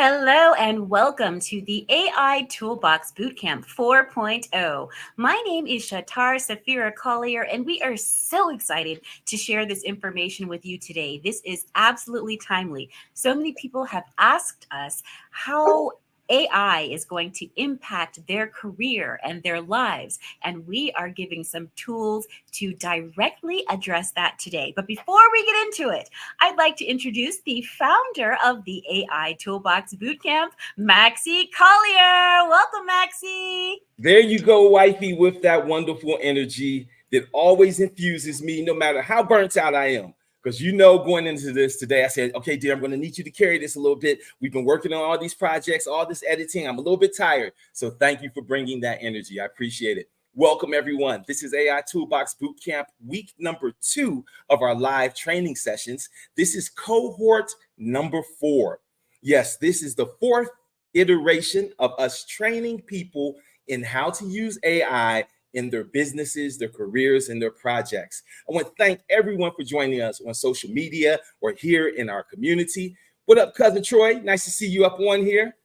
Hello and welcome to the AI Toolbox Bootcamp 4.0. My name is Schatar Sapphira Collier, and we are so excited to share this information with you today. This is absolutely timely. So many people have asked us how AI is going to impact their career and their lives, and we are giving some tools to directly address that today. But before we get into it, I'd like to introduce the founder of the AI Toolbox Bootcamp, Maxie Collier. Welcome, Maxie. There you go, wifey, with that wonderful energy that always infuses me, no matter how burnt out I am. Because going into this today, I said, okay, dear, I'm going to need you to carry this a little bit. We've been working on all these projects, all this editing. I'm a little bit tired. So thank you for bringing that energy. I appreciate it. Welcome, everyone. This is AI Toolbox Bootcamp, week number 2 of our live training sessions. This is cohort number 4. Yes, this is the 4th iteration of us training people in how to use AI in their businesses, their careers, and their projects. I want to thank everyone for joining us on social media or here in our community. What up, Cousin Troy? Nice to see you up on here.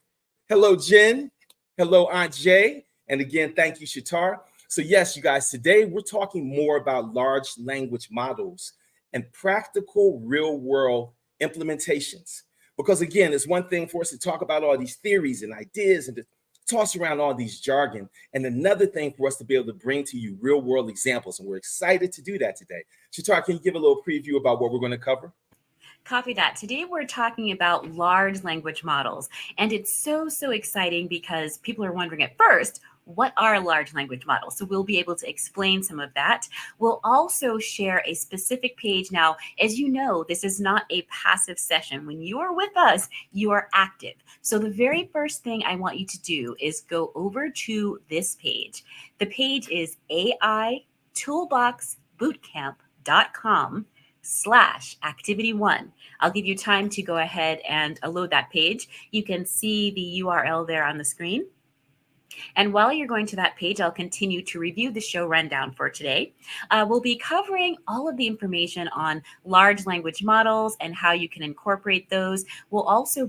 Hello, Jen. Hello, Aunt Jay. And again, thank you, Schatar. So yes, you guys, today we're talking more about large language models and practical real-world implementations. Because again, it's one thing for us to talk about all these theories and ideas and to toss around all these jargon, and another thing for us to be able to bring to you real-world examples, and we're excited to do that today. Schatar, can you give a little preview about what we're going to cover? Copy that. Today we're talking about large language models, and it's so exciting because people are wondering at first, what are large language models? So we'll be able to explain some of that. We'll also share a specific page. Now, as you know, this is not a passive session. When you are with us, you are active. So the very first thing I want you to do is go over to this page. The page is AIToolboxBootcamp.com/activity1. I'll give you time to go ahead and load that page. You can see the URL there on the screen. And while you're going to that page, I'll continue to review the show rundown for today. We'll be covering all of the information on large language models and how you can incorporate those. We'll also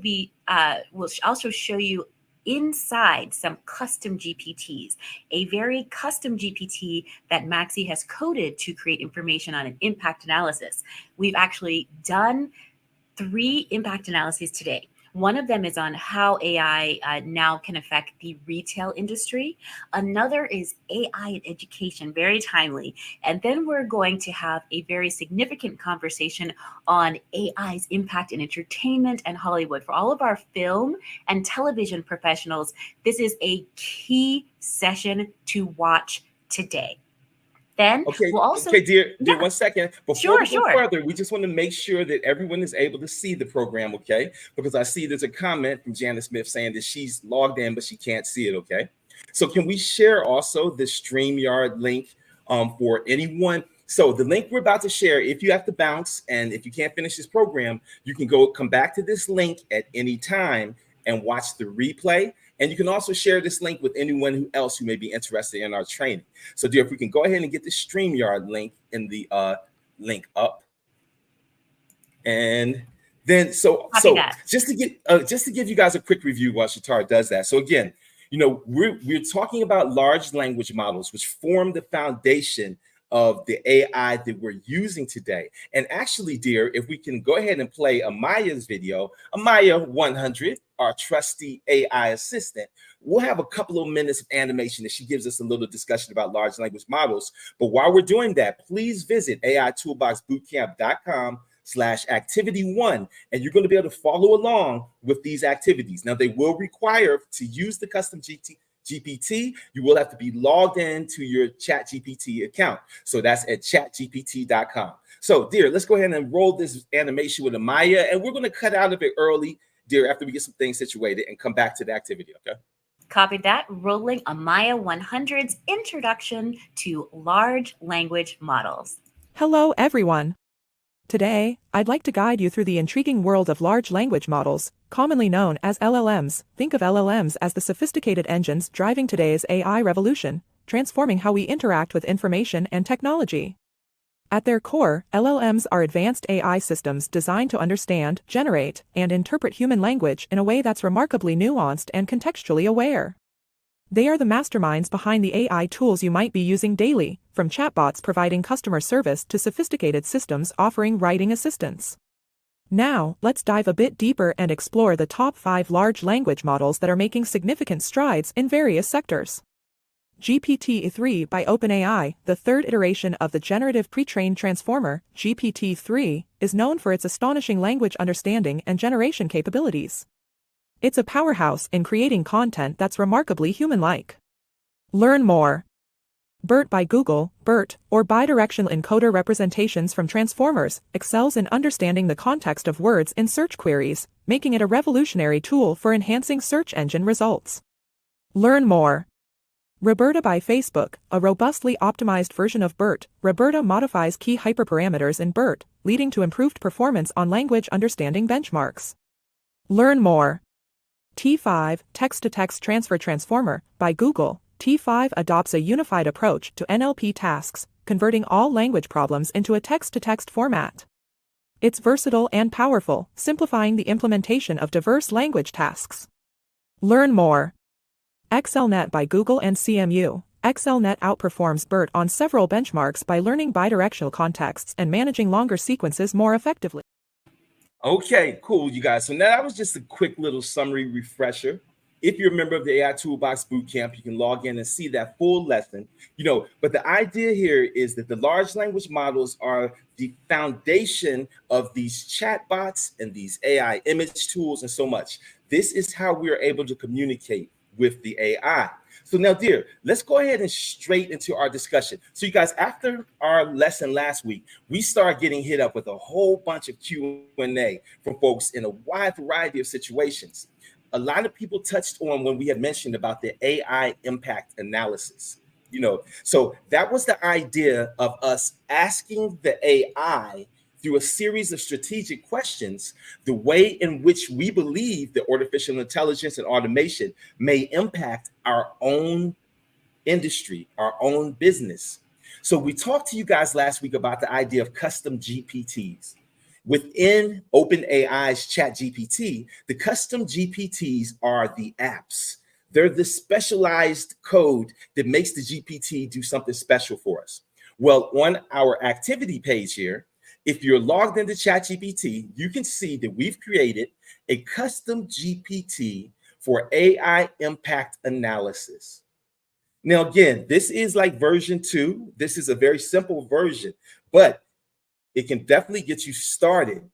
show you inside some custom GPTs, a very custom GPT that Maxie has coded to create information on an impact analysis. We've actually done 3 impact analyses today. One of them is on how AI now can affect the retail industry. Another is AI in education, very timely. And then we're going to have a very significant conversation on AI's impact in entertainment and Hollywood. For all of our film and television professionals, this is a key session to watch today. Then we'll also... Okay, dear, 1 second. Before we go further, we just want to make sure that everyone is able to see the program, okay? Because I see there's a comment from Janice Smith saying that she's logged in, but she can't see it, okay? So can we share also the StreamYard link for anyone? So the link we're about to share, if you have to bounce and if you can't finish this program, you can come back to this link at any time and watch the replay. And you can also share this link with anyone else who may be interested in our training. So, dear, if we can go ahead and get the StreamYard link in the link up. And then, so just to give you guys a quick review while Schatar does that. So again, we're talking about large language models, which form the foundation of the AI that we're using today. And actually, dear, if we can go ahead and play Amaya's video, Amaya 100, our trusty AI assistant, we'll have a couple of minutes of animation that she gives us a little discussion about large language models. But while we're doing that, please visit AIToolboxBootcamp.com/activity1, and you're going to be able to follow along with these activities. Now, they will require to use the custom GPT, you will have to be logged in to your ChatGPT account. So that's at chatgpt.com. So, dear, let's go ahead and roll this animation with Amaya, and we're going to cut out of it early, dear, after we get some things situated and come back to the activity, okay? Copy that. Rolling Amaya 100's introduction to large language models. Hello, everyone. Today, I'd like to guide you through the intriguing world of large language models, commonly known as LLMs. Think of LLMs as the sophisticated engines driving today's AI revolution, transforming how we interact with information and technology. At their core, LLMs are advanced AI systems designed to understand, generate, and interpret human language in a way that's remarkably nuanced and contextually aware. They are the masterminds behind the AI tools you might be using daily, from chatbots providing customer service to sophisticated systems offering writing assistance. Now, let's dive a bit deeper and explore the top 5 large language models that are making significant strides in various sectors. GPT-3 by OpenAI, the third iteration of the generative pre-trained transformer, GPT-3, is known for its astonishing language understanding and generation capabilities. It's a powerhouse in creating content that's remarkably human-like. Learn more. BERT by Google, BERT, or bidirectional encoder representations from transformers, excels in understanding the context of words in search queries, making it a revolutionary tool for enhancing search engine results. Learn more. Roberta by Facebook, a robustly optimized version of BERT, Roberta modifies key hyperparameters in BERT, leading to improved performance on language understanding benchmarks. Learn more. T5, Text-to-Text Transfer Transformer, by Google, T5 adopts a unified approach to NLP tasks, converting all language problems into a text-to-text format. It's versatile and powerful, simplifying the implementation of diverse language tasks. Learn more. XLNet by Google and CMU. XLNet outperforms BERT on several benchmarks by learning bidirectional contexts and managing longer sequences more effectively. Okay, cool, you guys. So now that was just a quick little summary refresher. If you're a member of the AI Toolbox Bootcamp, you can log in and see that full lesson. But the idea here is that the large language models are the foundation of these chatbots and these AI image tools and so much. This is how we are able to communicate with the AI. So now, dear, let's go ahead and straight into our discussion. So you guys, after our lesson last week, we started getting hit up with a whole bunch of Q&A from folks in a wide variety of situations. A lot of people touched on when we had mentioned about the AI impact analysis. So that was the idea of us asking the AI through a series of strategic questions, the way in which we believe that artificial intelligence and automation may impact our own industry, our own business. So we talked to you guys last week about the idea of custom GPTs. Within OpenAI's ChatGPT, the custom GPTs are the apps. They're the specialized code that makes the GPT do something special for us. Well, on our activity page here, if you're logged into ChatGPT, you can see that we've created a custom GPT for AI impact analysis. Now, again, this is like version 2. This is a very simple version, but it can definitely get you started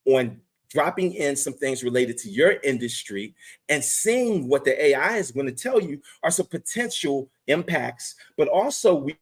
on dropping in some things related to your industry and seeing what the AI is going to tell you are some potential impacts. But also, we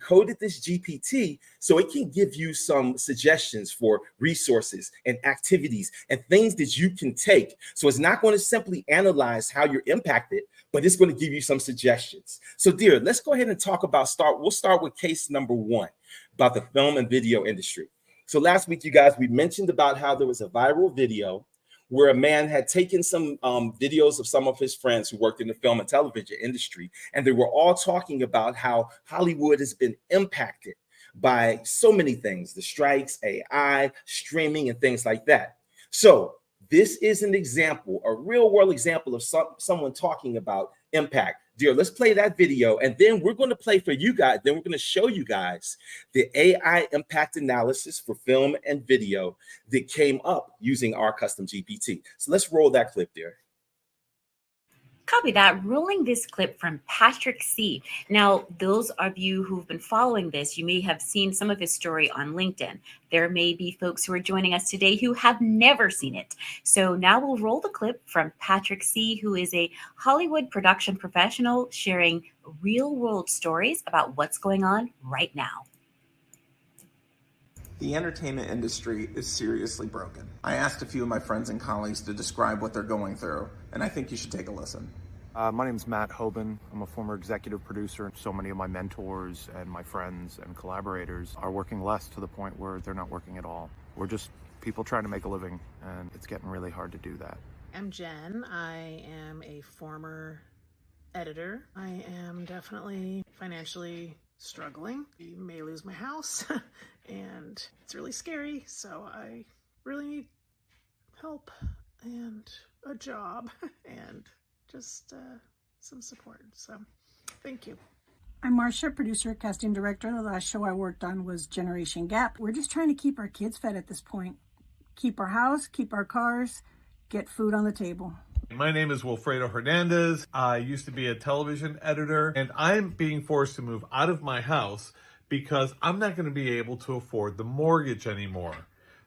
coded this GPT so it can give you some suggestions for resources and activities and things that you can take. So it's not going to simply analyze how you're impacted, but it's going to give you some suggestions. So, dear, let's go ahead and talk about we'll start with case number 1 about the film and video industry. So last week, you guys, we mentioned about how there was a viral video where a man had taken some videos of some of his friends who worked in the film and television industry, and they were all talking about how Hollywood has been impacted by so many things, the strikes, AI, streaming, and things like that. So this is an example, a real world example of someone talking about impact. Dear, let's play that video, and then we're going to play for you guys. Then we're going to show you guys the AI impact analysis for film and video that came up using our custom GPT. So let's roll that clip there. Copy that. Rolling this clip from Patrick C. Now, those of you who've been following this, you may have seen some of his story on LinkedIn. There may be folks who are joining us today who have never seen it. So now we'll roll the clip from Patrick C., who is a Hollywood production professional sharing real-world stories about what's going on right now. The entertainment industry is seriously broken. I asked a few of my friends and colleagues to describe what they're going through, and I think you should take a listen. My name is Matt Hoban. I'm a former executive producer. So many of my mentors and my friends and collaborators are working less to the point where they're not working at all. We're just people trying to make a living, and it's getting really hard to do that. I'm Jen. I am a former editor. I am definitely financially struggling. I may lose my house and it's really scary. So I really need help and a job and just some support. So thank you. I'm Marcia, producer, casting director. The last show I worked on was Generation Gap. We're just trying to keep our kids fed at this point. Keep our house, keep our cars, get food on the table. My name is Wilfredo Hernandez. I used to be a television editor, and I'm being forced to move out of my house because I'm not going to be able to afford the mortgage anymore.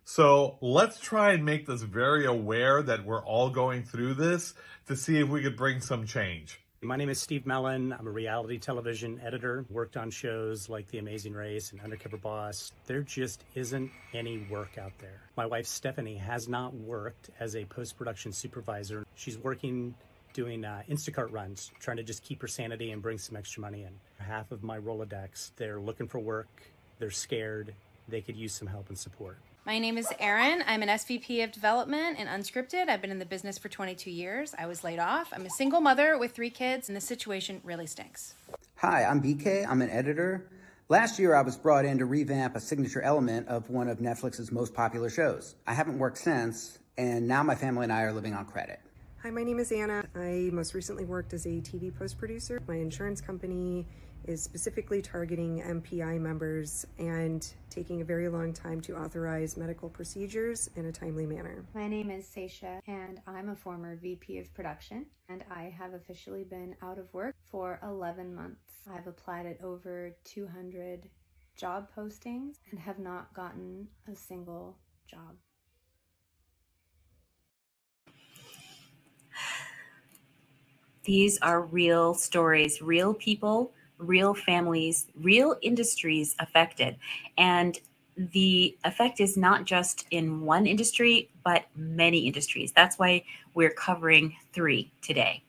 So let's try and make this very aware that we're all going through this to see if we could bring some change. My name is Steve Mellon. I'm a reality television editor, worked on shows like The Amazing Race and Undercover Boss. There just isn't any work out there. My wife, Stephanie, has not worked as a post-production supervisor. She's working doing Instacart runs, trying to just keep her sanity and bring some extra money in. Half of my Rolodex, they're looking for work, they're scared, they could use some help and support. My name is Erin. I'm an SVP of Development and Unscripted. I've been in the business for 22 years. I was laid off. I'm a single mother with 3 kids, and the situation really stinks. Hi, I'm BK. I'm an editor. Last year, I was brought in to revamp a signature element of one of Netflix's most popular shows. I haven't worked since, and now my family and I are living on credit. Hi, my name is Anna. I most recently worked as a TV post-producer. My insurance company is specifically targeting MPI members and taking a very long time to authorize medical procedures in a timely manner. My name is Seisha, and I'm a former VP of production, and I have officially been out of work for 11 months. I've applied at over 200 job postings and have not gotten a single job. These are real stories, real people, real families, real industries affected. And the effect is not just in one industry, but many industries. That's why we're covering 3 today.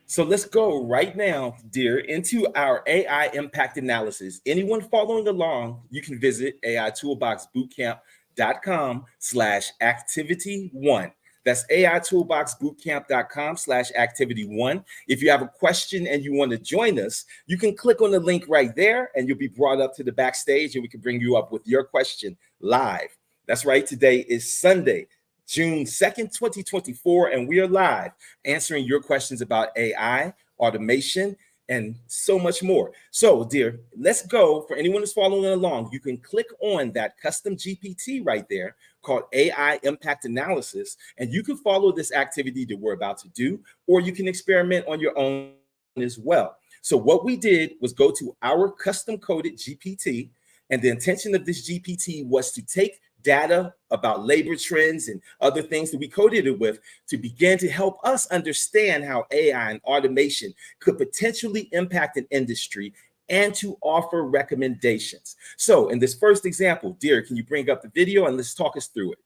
So let's go right now, dear, into our AI impact analysis. Anyone following along, you can visit AIToolboxBootcamp.com/activity1. That's AIToolboxBootcamp.com/activity1. If you have a question and you want to join us, you can click on the link right there and you'll be brought up to the backstage and we can bring you up with your question live. That's right. Today is Sunday, June 2nd, 2024, and we are live answering your questions about AI, automation, and so much more. So, dear, let's go. For anyone who's following along, you can click on that custom GPT right there called AI Impact Analysis, and you can follow this activity that we're about to do, or you can experiment on your own as well. So what we did was go to our custom coded GPT, and the intention of this GPT was to take data about labor trends and other things that we coded it with to begin to help us understand how AI and automation could potentially impact an industry and to offer recommendations. So in this first example, dear, can you bring up the video and let's talk us through it?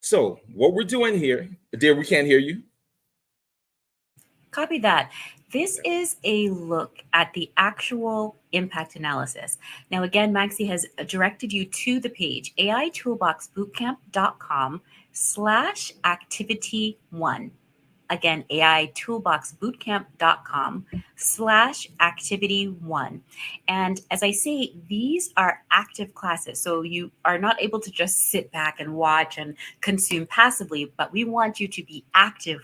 So what we're doing here, dear, we can't hear you. Copy that. This is a look at the actual impact analysis. Now, again, Maxie has directed you to the page, AIToolboxBootcamp.com/activity1. Again, AIToolboxBootcamp.com/activity1. And as I say, these are active classes. So you are not able to just sit back and watch and consume passively, but we want you to be actively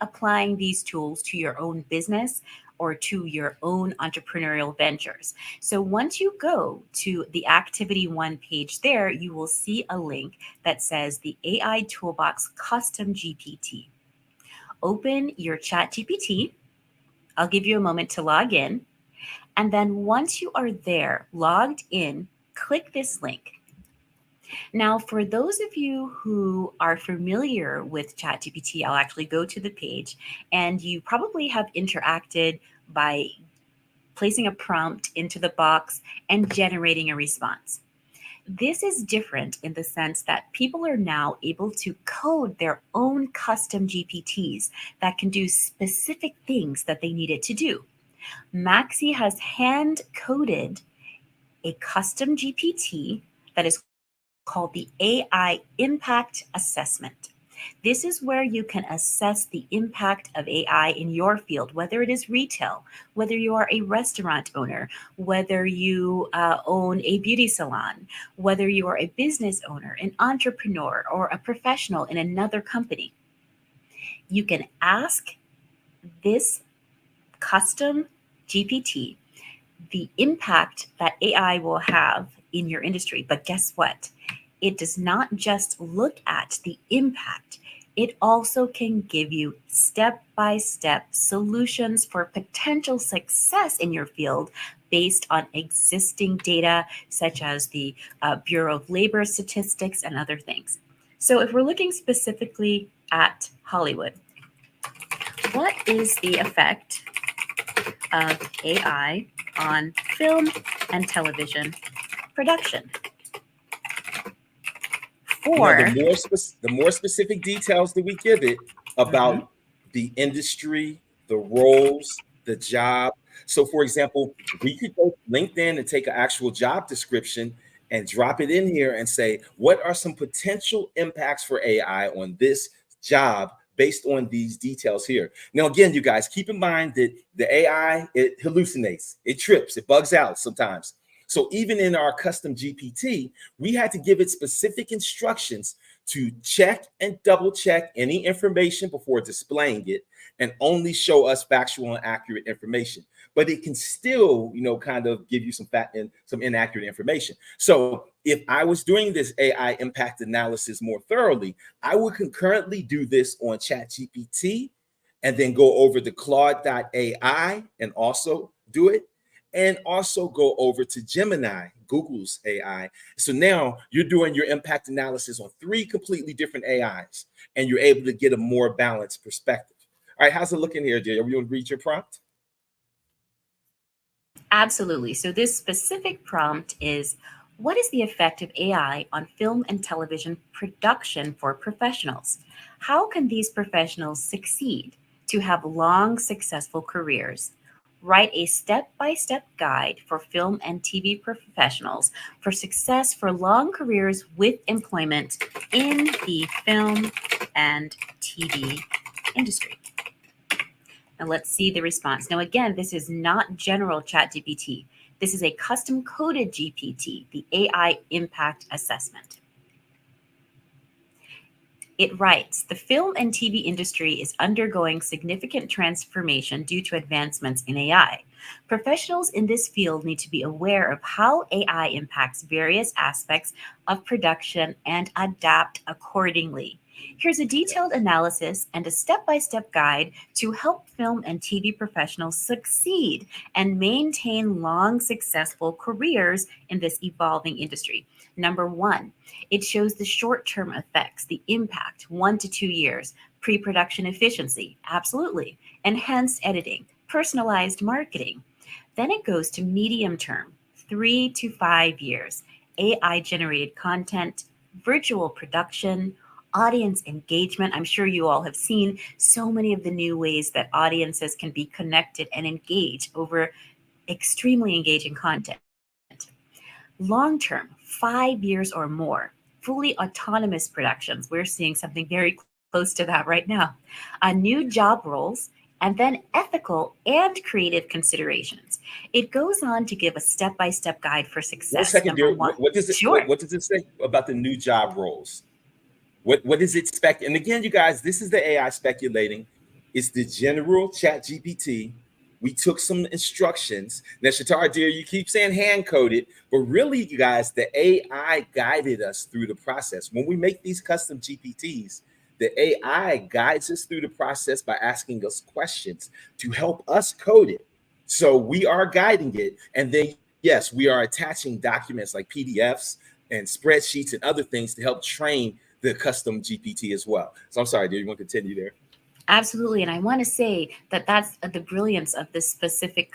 applying these tools to your own business or to your own entrepreneurial ventures. So once you go to the Activity 1 page there, you will see a link that says the AI Toolbox Custom GPT. Open your ChatGPT. I'll give you a moment to log in. And then once you are there, logged in, click this link. Now, for those of you who are familiar with ChatGPT, I'll actually go to the page, and you probably have interacted by placing a prompt into the box and generating a response. This is different in the sense that people are now able to code their own custom GPTs that can do specific things that they need it to do. Maxie has hand-coded a custom GPT that is called the AI Impact Assessment. This is where you can assess the impact of AI in your field, whether it is retail, whether you are a restaurant owner, whether you own a beauty salon, whether you are a business owner, an entrepreneur, or a professional in another company. You can ask this custom GPT the impact that AI will have in your industry. But guess what? It does not just look at the impact, it also can give you step-by-step solutions for potential success in your field based on existing data, such as the Bureau of Labor Statistics and other things. So if we're looking specifically at Hollywood, what is the effect of AI on film and television production? The more specific details that we give it about the industry, the roles, the job. So, for example, we could go to LinkedIn and take an actual job description and drop it in here and say, what are some potential impacts for AI on this job based on these details here? Now, again, you guys, keep in mind that the AI, it hallucinates, it trips, it bugs out sometimes. So even in our custom GPT, we had to give it specific instructions to check and double check any information before displaying it and only show us factual and accurate information. But it can still, kind of give you some inaccurate information. So if I was doing this AI impact analysis more thoroughly, I would concurrently do this on ChatGPT and then go over to Claude.ai and also do it. And also go over to Gemini, Google's AI. So now you're doing your impact analysis on 3 completely different AIs, and you're able to get a more balanced perspective. All right, how's it looking here, dear? Are we going to read your prompt? Absolutely. So this specific prompt is, what is the effect of AI on film and television production for professionals? How can these professionals succeed to have long, successful careers? Write a step-by-step guide for film and TV professionals for success for long careers with employment in the film and TV industry. Now let's see the response. Now again, this is not general ChatGPT. This is a custom coded GPT, the AI impact assessment. It writes, the film and TV industry is undergoing significant transformation due to advancements in AI. Professionals in this field need to be aware of how AI impacts various aspects of production and adapt accordingly. Here's a detailed analysis and a step-by-step guide to help film and TV professionals succeed and maintain long, successful careers in this evolving industry. Number 1, it shows the short-term effects, the impact, 1 to 2 years, pre-production efficiency, absolutely, enhanced editing, personalized marketing. Then it goes to medium term, 3 to 5 years, AI-generated content, virtual production, audience engagement. I'm sure you all have seen so many of the new ways that audiences can be connected and engage over extremely engaging content. Long-term, 5 years or more, fully autonomous productions. We're seeing something very close to that right now. New job roles, and then ethical and creative considerations. It goes on to give a step-by-step guide for success. 1 second, dear. What does it, sure. What does it say about the new job roles? What does it spec? And again, you guys, this is the AI speculating. It's the general ChatGPT. We took some instructions. Now, Schatar, dear, you keep saying hand-coded, but really, you guys, the AI guided us through the process. When we make these custom GPTs, the AI guides us through the process by asking us questions to help us code it. So we are guiding it. And then, yes, we are attaching documents like PDFs and spreadsheets and other things to help train the custom GPT as well. So I'm sorry, dear, you want to continue there? Absolutely. And I want to say that that's the brilliance of this specific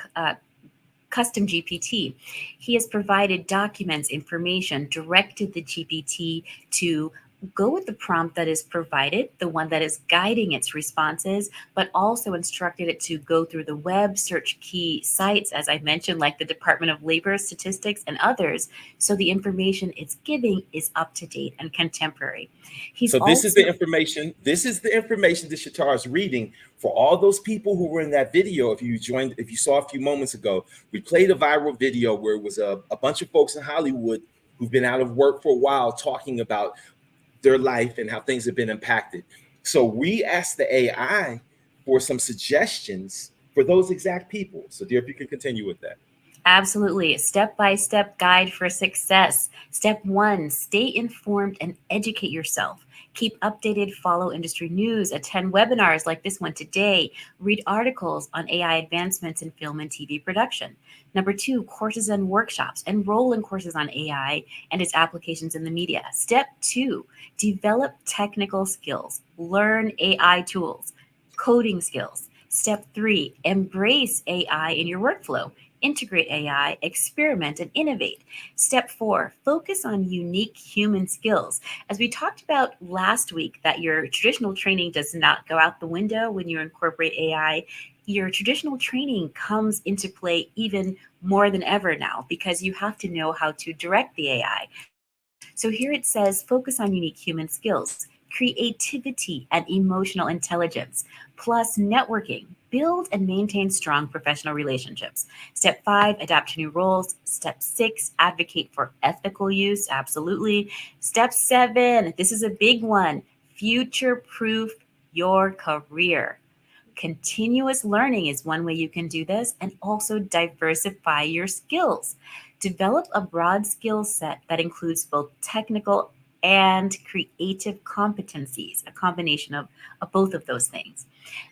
custom GPT. He has provided documents, information, directed the GPT to Go with the prompt that is provided, the one that is guiding its responses, but also instructed it to go through the web, search key sites, as I mentioned, like the Department of Labor Statistics and others, so the information it's giving is up to date and contemporary. He's So this is also the information. This is the information that Schatar is reading for all those people who were in that video. If you saw a few moments ago, we played a viral video where it was a bunch of folks in Hollywood who've been out of work for a while talking about their life and how things have been impacted. So we asked the AI for some suggestions for those exact people. So dear, if you can continue with that. Absolutely. Step-by-step guide for success. Step 1, stay informed and educate yourself. Keep updated, follow industry news, attend webinars like this one today, read articles on AI advancements in film and TV production. Number 2, courses and workshops. Enroll in courses on AI and its applications in the media. Step 2, develop technical skills. Learn AI tools, coding skills. Step 3, embrace AI in your workflow. Integrate AI, experiment, and innovate. Step 4, focus on unique human skills. As we talked about last week, that your traditional training does not go out the window when you incorporate AI. Your traditional training comes into play even more than ever now because you have to know how to direct the AI. So here it says, focus on unique human skills, creativity and emotional intelligence, plus networking. Build and maintain strong professional relationships. Step 5, adapt to new roles. Step 6, advocate for ethical use. Absolutely. Step 7, this is a big one. Future-proof your career. Continuous learning is one way you can do this, and also diversify your skills. Develop a broad skill set that includes both technical and creative competencies, a combination of both of those things.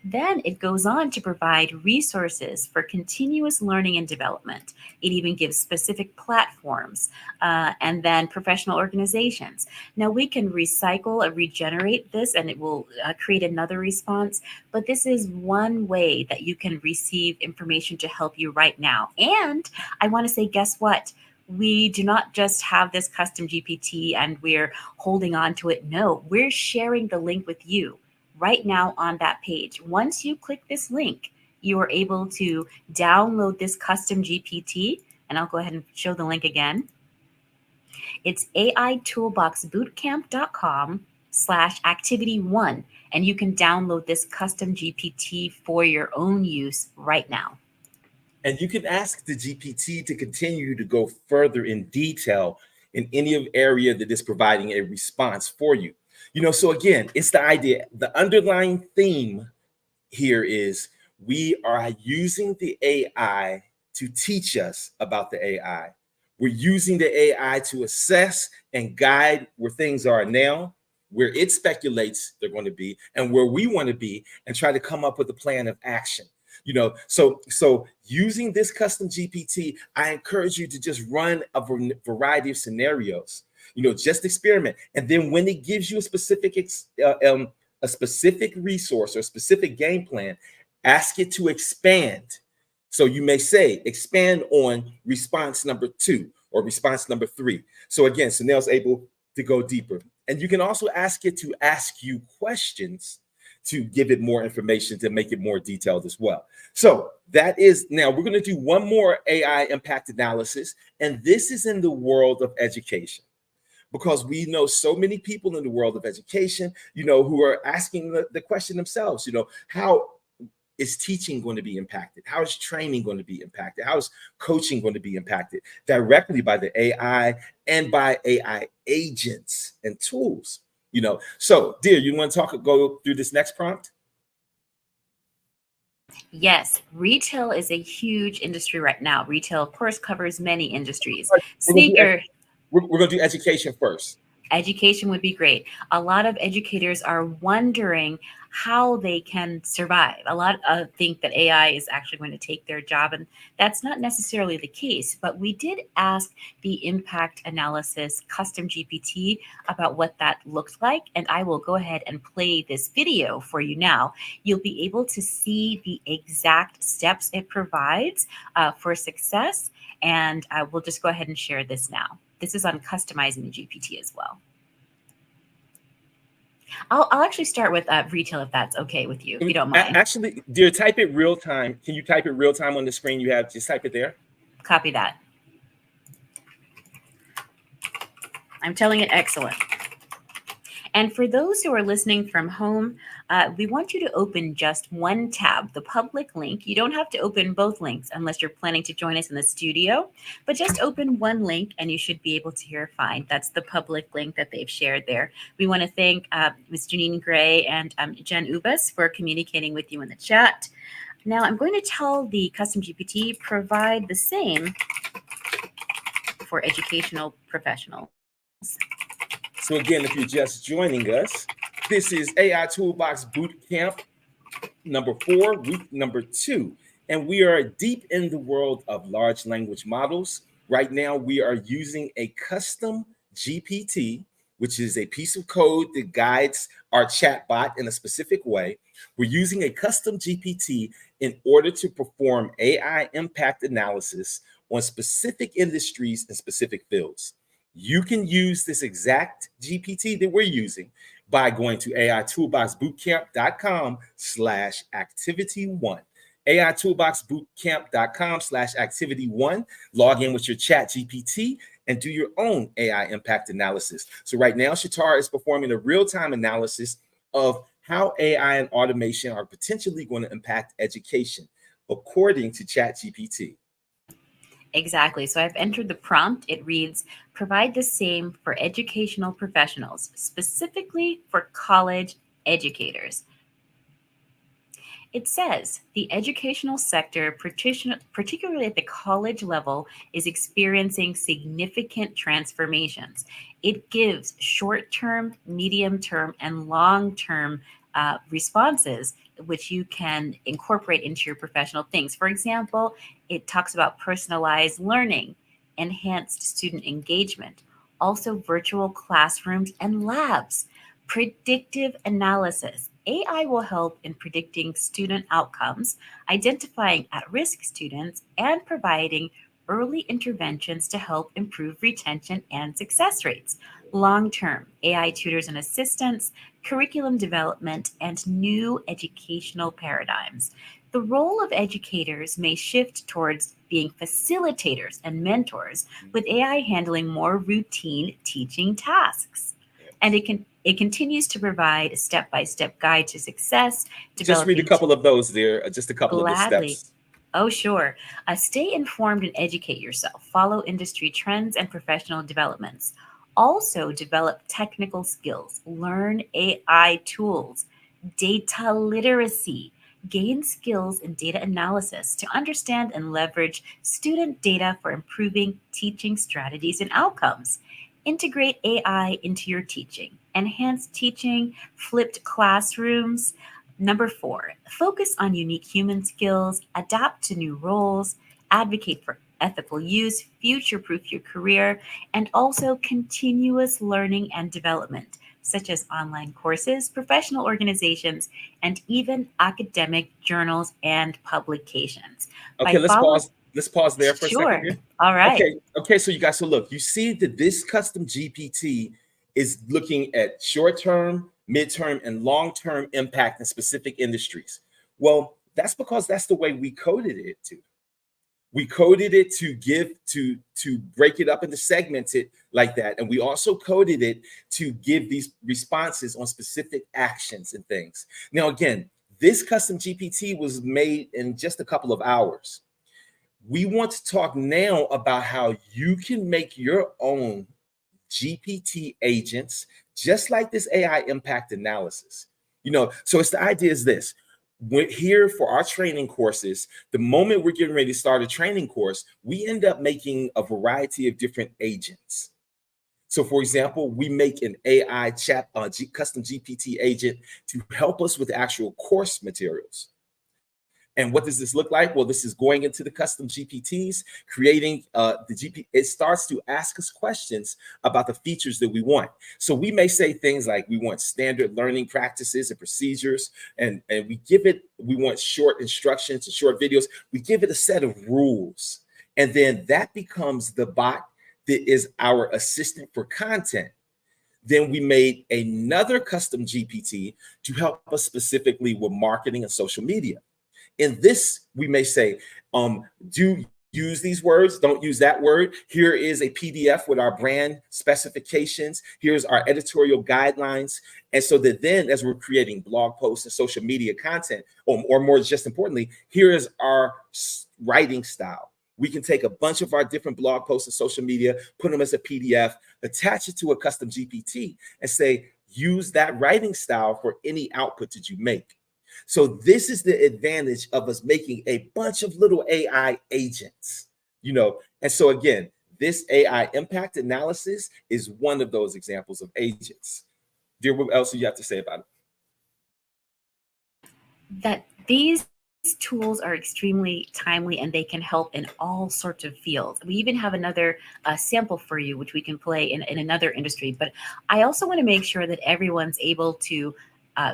Then it goes on to provide resources for continuous learning and development. It even gives specific platforms and then professional organizations. Now we can recycle or regenerate this and it will create another response, but this is one way that you can receive information to help you right now. And I want to say, guess what? We do not just have this custom GPT and we're holding on to it. No, we're sharing the link with you right now on that page. Once you click this link, you are able to download this custom GPT, and I'll go ahead and show the link again. It's aitoolboxbootcamp.com/activity1, and you can download this custom GPT for your own use right now. And you can ask the GPT to continue to go further in detail in any area that is providing a response for you. So again, it's the idea, the underlying theme here is we are using the AI to teach us about the AI. We're using the AI to assess and guide where things are now, where it speculates they're going to be, and where we want to be, and try to come up with a plan of action. So using this custom GPT, I encourage you to just run a variety of scenarios. Just experiment. And then when it gives you a specific resource or a specific game plan, ask it to expand. So you may say, expand on response number 2 or response number 3. So again, Sunel's able to go deeper. And you can also ask it to ask you questions to give it more information, to make it more detailed as well. So that is, now we're going to do one more AI impact analysis. And this is in the world of education, because we know so many people in the world of education, who are asking the question themselves, how is teaching going to be impacted? How is training going to be impacted? How is coaching going to be impacted directly by the AI and by AI agents and tools? So dear, you want to go through this next prompt? Yes, retail is a huge industry right now. Retail, of course, covers many industries. We're going to do education first. Education would be great. A lot of educators are wondering how they can survive. A lot think that AI is actually going to take their job, and that's not necessarily the case. But we did ask the impact analysis custom GPT about what that looks like, and I will go ahead and play this video for you now. You'll be able to see the exact steps it provides for success, and I will just go ahead and share this now. This is on customizing the GPT as well. I'll actually start with retail if that's okay with you, if you don't mind. Actually, dear, type it real time. Can you type it real time on the screen you have? Just type it there. Copy that. I'm telling it excellent. And for those who are listening from home, we want you to open just one tab, the public link. You don't have to open both links unless you're planning to join us in the studio, but just open one link and you should be able to hear fine. That's the public link that they've shared there. We want to thank Ms. Janine Gray and Jen Ubas for communicating with you in the chat. Now I'm going to tell the custom GPT provide the same for educational professionals. So again, if you're just joining us, this is AI Toolbox Bootcamp number 4, week number 2. And we are deep in the world of large language models. Right now, we are using a custom GPT, which is a piece of code that guides our chatbot in a specific way. We're using a custom GPT in order to perform AI impact analysis on specific industries and specific fields. You can use this exact GPT that we're using by going to AIToolboxBootcamp.com/activity1. AIToolboxBootcamp.com/activity1. Log in with your chat GPT and do your own AI impact analysis. So right now, Schatar is performing a real-time analysis of how AI and automation are potentially going to impact education, according to ChatGPT. Exactly. So I've entered the prompt. It reads, provide the same for educational professionals, specifically for college educators. It says the educational sector, particularly at the college level, is experiencing significant transformations. It gives short-term, medium-term, and long-term responses, which you can incorporate into your professional things. For example, it talks about personalized learning, enhanced student engagement, also virtual classrooms and labs, predictive analysis. AI will help in predicting student outcomes, identifying at-risk students, and providing early interventions to help improve retention and success rates. Long-term, AI tutors and assistants, curriculum development, and new educational paradigms. The role of educators may shift towards being facilitators and mentors, with AI handling more routine teaching tasks. And it continues to provide a step-by-step guide to success. Just read a couple of those there, just a couple of the steps. Oh, sure. Stay informed and educate yourself. Follow industry trends and professional developments. Also, develop technical skills. Learn AI tools. Data literacy. Gain skills in data analysis to understand and leverage student data for improving teaching strategies and outcomes. Integrate AI into your teaching. Enhance teaching, flipped classrooms. Number 4, focus on unique human skills, adapt to new roles, advocate for ethical use, future-proof your career, and also continuous learning and development, such as online courses, professional organizations, and even academic journals and publications. Okay, let's pause. Let's pause there for a second. Here. All right. Okay. So you guys, so look, you see that this custom GPT is looking at short-term, midterm, and long-term impact in specific industries. Well, that's because that's the way we coded it to. We coded it to to break it up into segments it like that. And we also coded it to give these responses on specific actions and things. Now, again, this custom GPT was made in just a couple of hours. We want to talk now about how you can make your own GPT agents, just like this AI impact analysis. So it's the idea is this. We're here for our training courses. The moment we're getting ready to start a training course, we end up making a variety of different agents. So for example, we make an AI custom GPT agent to help us with actual course materials. And what does this look like? Well, this is going into the custom GPTs, creating the GPT. It starts to ask us questions about the features that we want. So we may say things like we want standard learning practices and procedures, and we want short instructions and short videos. We give it a set of rules. And then that becomes the bot that is our assistant for content. Then we made another custom GPT to help us specifically with marketing and social media. In this, we may say, do use these words, don't use that word. Here is a PDF with our brand specifications. Here's our editorial guidelines. And so that then as we're creating blog posts and social media content, or more just importantly, here is our writing style. We can take a bunch of our different blog posts and social media, put them as a PDF, attach it to a custom GPT and say, use that writing style for any output that you make. So this is the advantage of us making a bunch of little AI agents, and so again, this AI impact analysis is one of those examples of agents. Dear, what else do you have to say about it? That these tools are extremely timely and they can help in all sorts of fields. We even have another sample for you, which we can play in another industry. But I also want to make sure that everyone's able to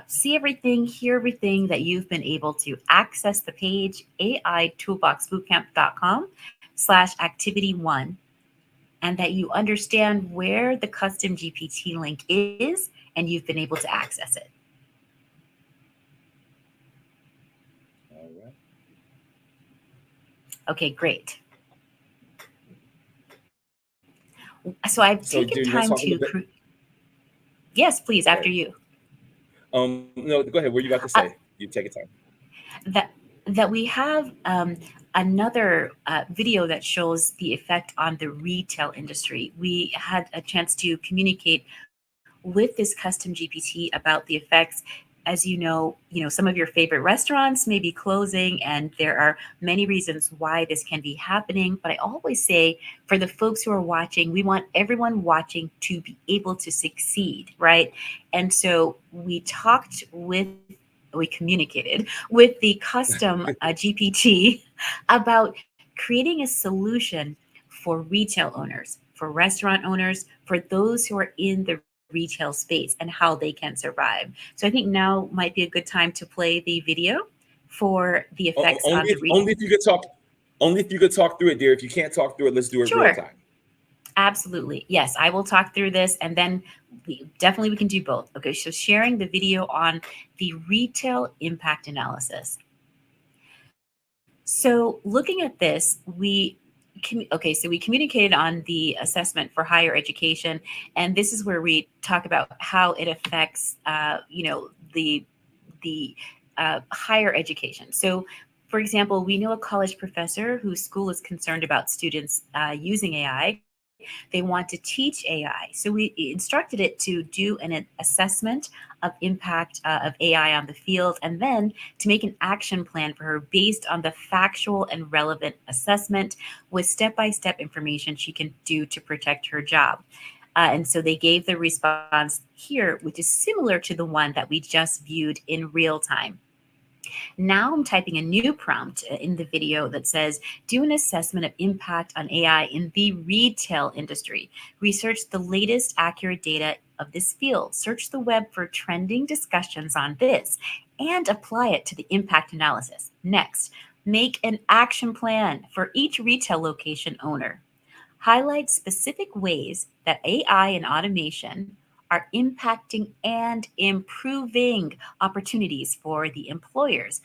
see everything, hear everything, that you've been able to access the page, aitoolboxbootcamp.com/activity1, and that you understand where the custom GPT link is and you've been able to access it. All right. Okay, great. So I've taken time to... Yes, please, after you. No, go ahead. What are you about to say? You take your time. That we have another video that shows the effect on the retail industry. We had a chance to communicate with this custom GPT about the effects. As you know, some of your favorite restaurants may be closing, and there are many reasons why this can be happening. But I always say, for the folks who are watching, we want everyone watching to be able to succeed, right? And so we communicated with the custom GPT about creating a solution for retail owners, for restaurant owners, for those who are in the retail space and how they can survive. So I think now might be a good time to play the video for the effects on the retail. Only if you could talk through it, dear. If you can't talk through it, let's do it real time. Absolutely. Yes, I will talk through this, and then we can do both. Okay, so sharing the video on the retail impact analysis. So looking at this, we communicated on the assessment for higher education, and this is where we talk about how it affects, the higher education. So, for example, we know a college professor whose school is concerned about students using AI. They want to teach AI. So we instructed it to do an assessment of impact of AI on the field, and then to make an action plan for her based on the factual and relevant assessment with step-by-step information she can do to protect her job. And so they gave the response here, which is similar to the one that we just viewed in real time. Now I'm typing a new prompt in the video that says, do an assessment of impact on AI in the retail industry. Research the latest accurate data of this field. Search the web for trending discussions on this and apply it to the impact analysis. Next, make an action plan for each retail location owner. Highlight specific ways that AI and automation are impacting and improving opportunities for the employers.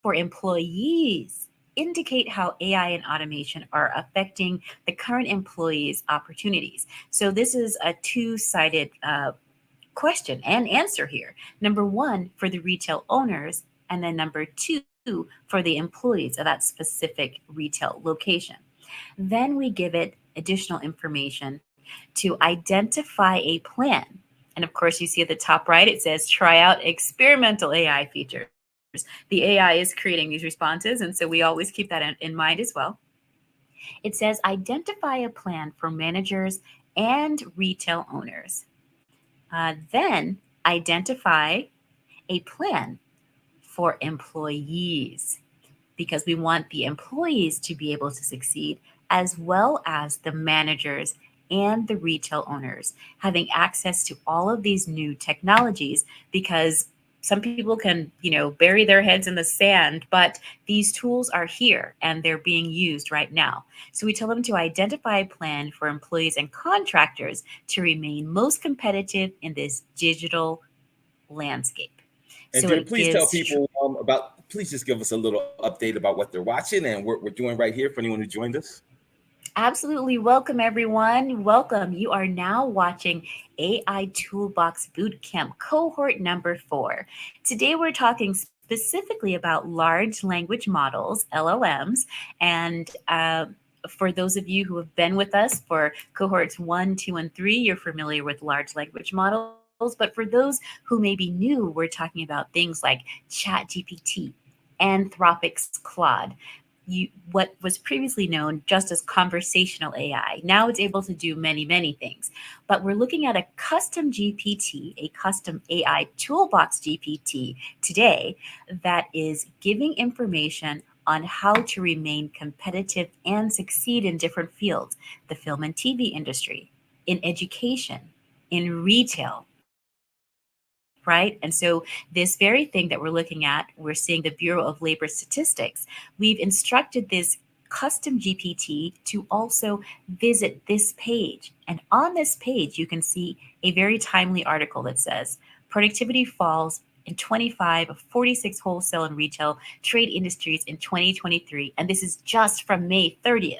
For employees, indicate how AI and automation are affecting the current employees' opportunities. So this is a two-sided question and answer here. Number one, for the retail owners, and then number two, for the employees of that specific retail location. Then we give it additional information to identify a plan. And of course, you see at the top right, it says try out experimental AI features. The AI is creating these responses, and so we always keep that in mind as well. It says identify a plan for managers and retail owners. Then identify a plan for employees, because we want the employees to be able to succeed, as well as the managers and the retail owners having access to all of these new technologies, because some people can, bury their heads in the sand, but these tools are here and they're being used right now. So we tell them to identify a plan for employees and contractors to remain most competitive in this digital landscape. And So dear, it please tell gives people please just give us a little update about what they're watching and what we're doing right here for anyone who joined us. Absolutely. Welcome, everyone. Welcome. You are now watching AI Toolbox Bootcamp cohort number 4. Today, we're talking specifically about large language models, LLMs. And for those of you who have been with us for cohorts 1, 2, and 3, you're familiar with large language models. But for those who may be new, we're talking about things like ChatGPT, Anthropic's Claude, what was previously known just as conversational AI. Now it's able to do many, many things. But we're looking at a custom GPT, a custom AI toolbox GPT today that is giving information on how to remain competitive and succeed in different fields: the film and TV industry, in education, in retail, right? And so this very thing that we're looking at, we're seeing the Bureau of Labor Statistics. We've instructed this custom GPT to also visit this page. And on this page, you can see a very timely article that says productivity falls in 25 of 46 wholesale and retail trade industries in 2023. And this is just from May 30th.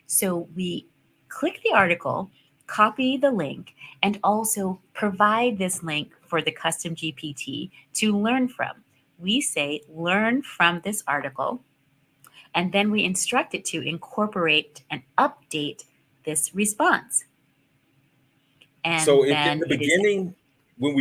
So we click the article, copy the link, and also provide this link for the custom GPT to learn from. We say, learn from this article, and then we instruct it to incorporate and update this response. And so then in the beginning, when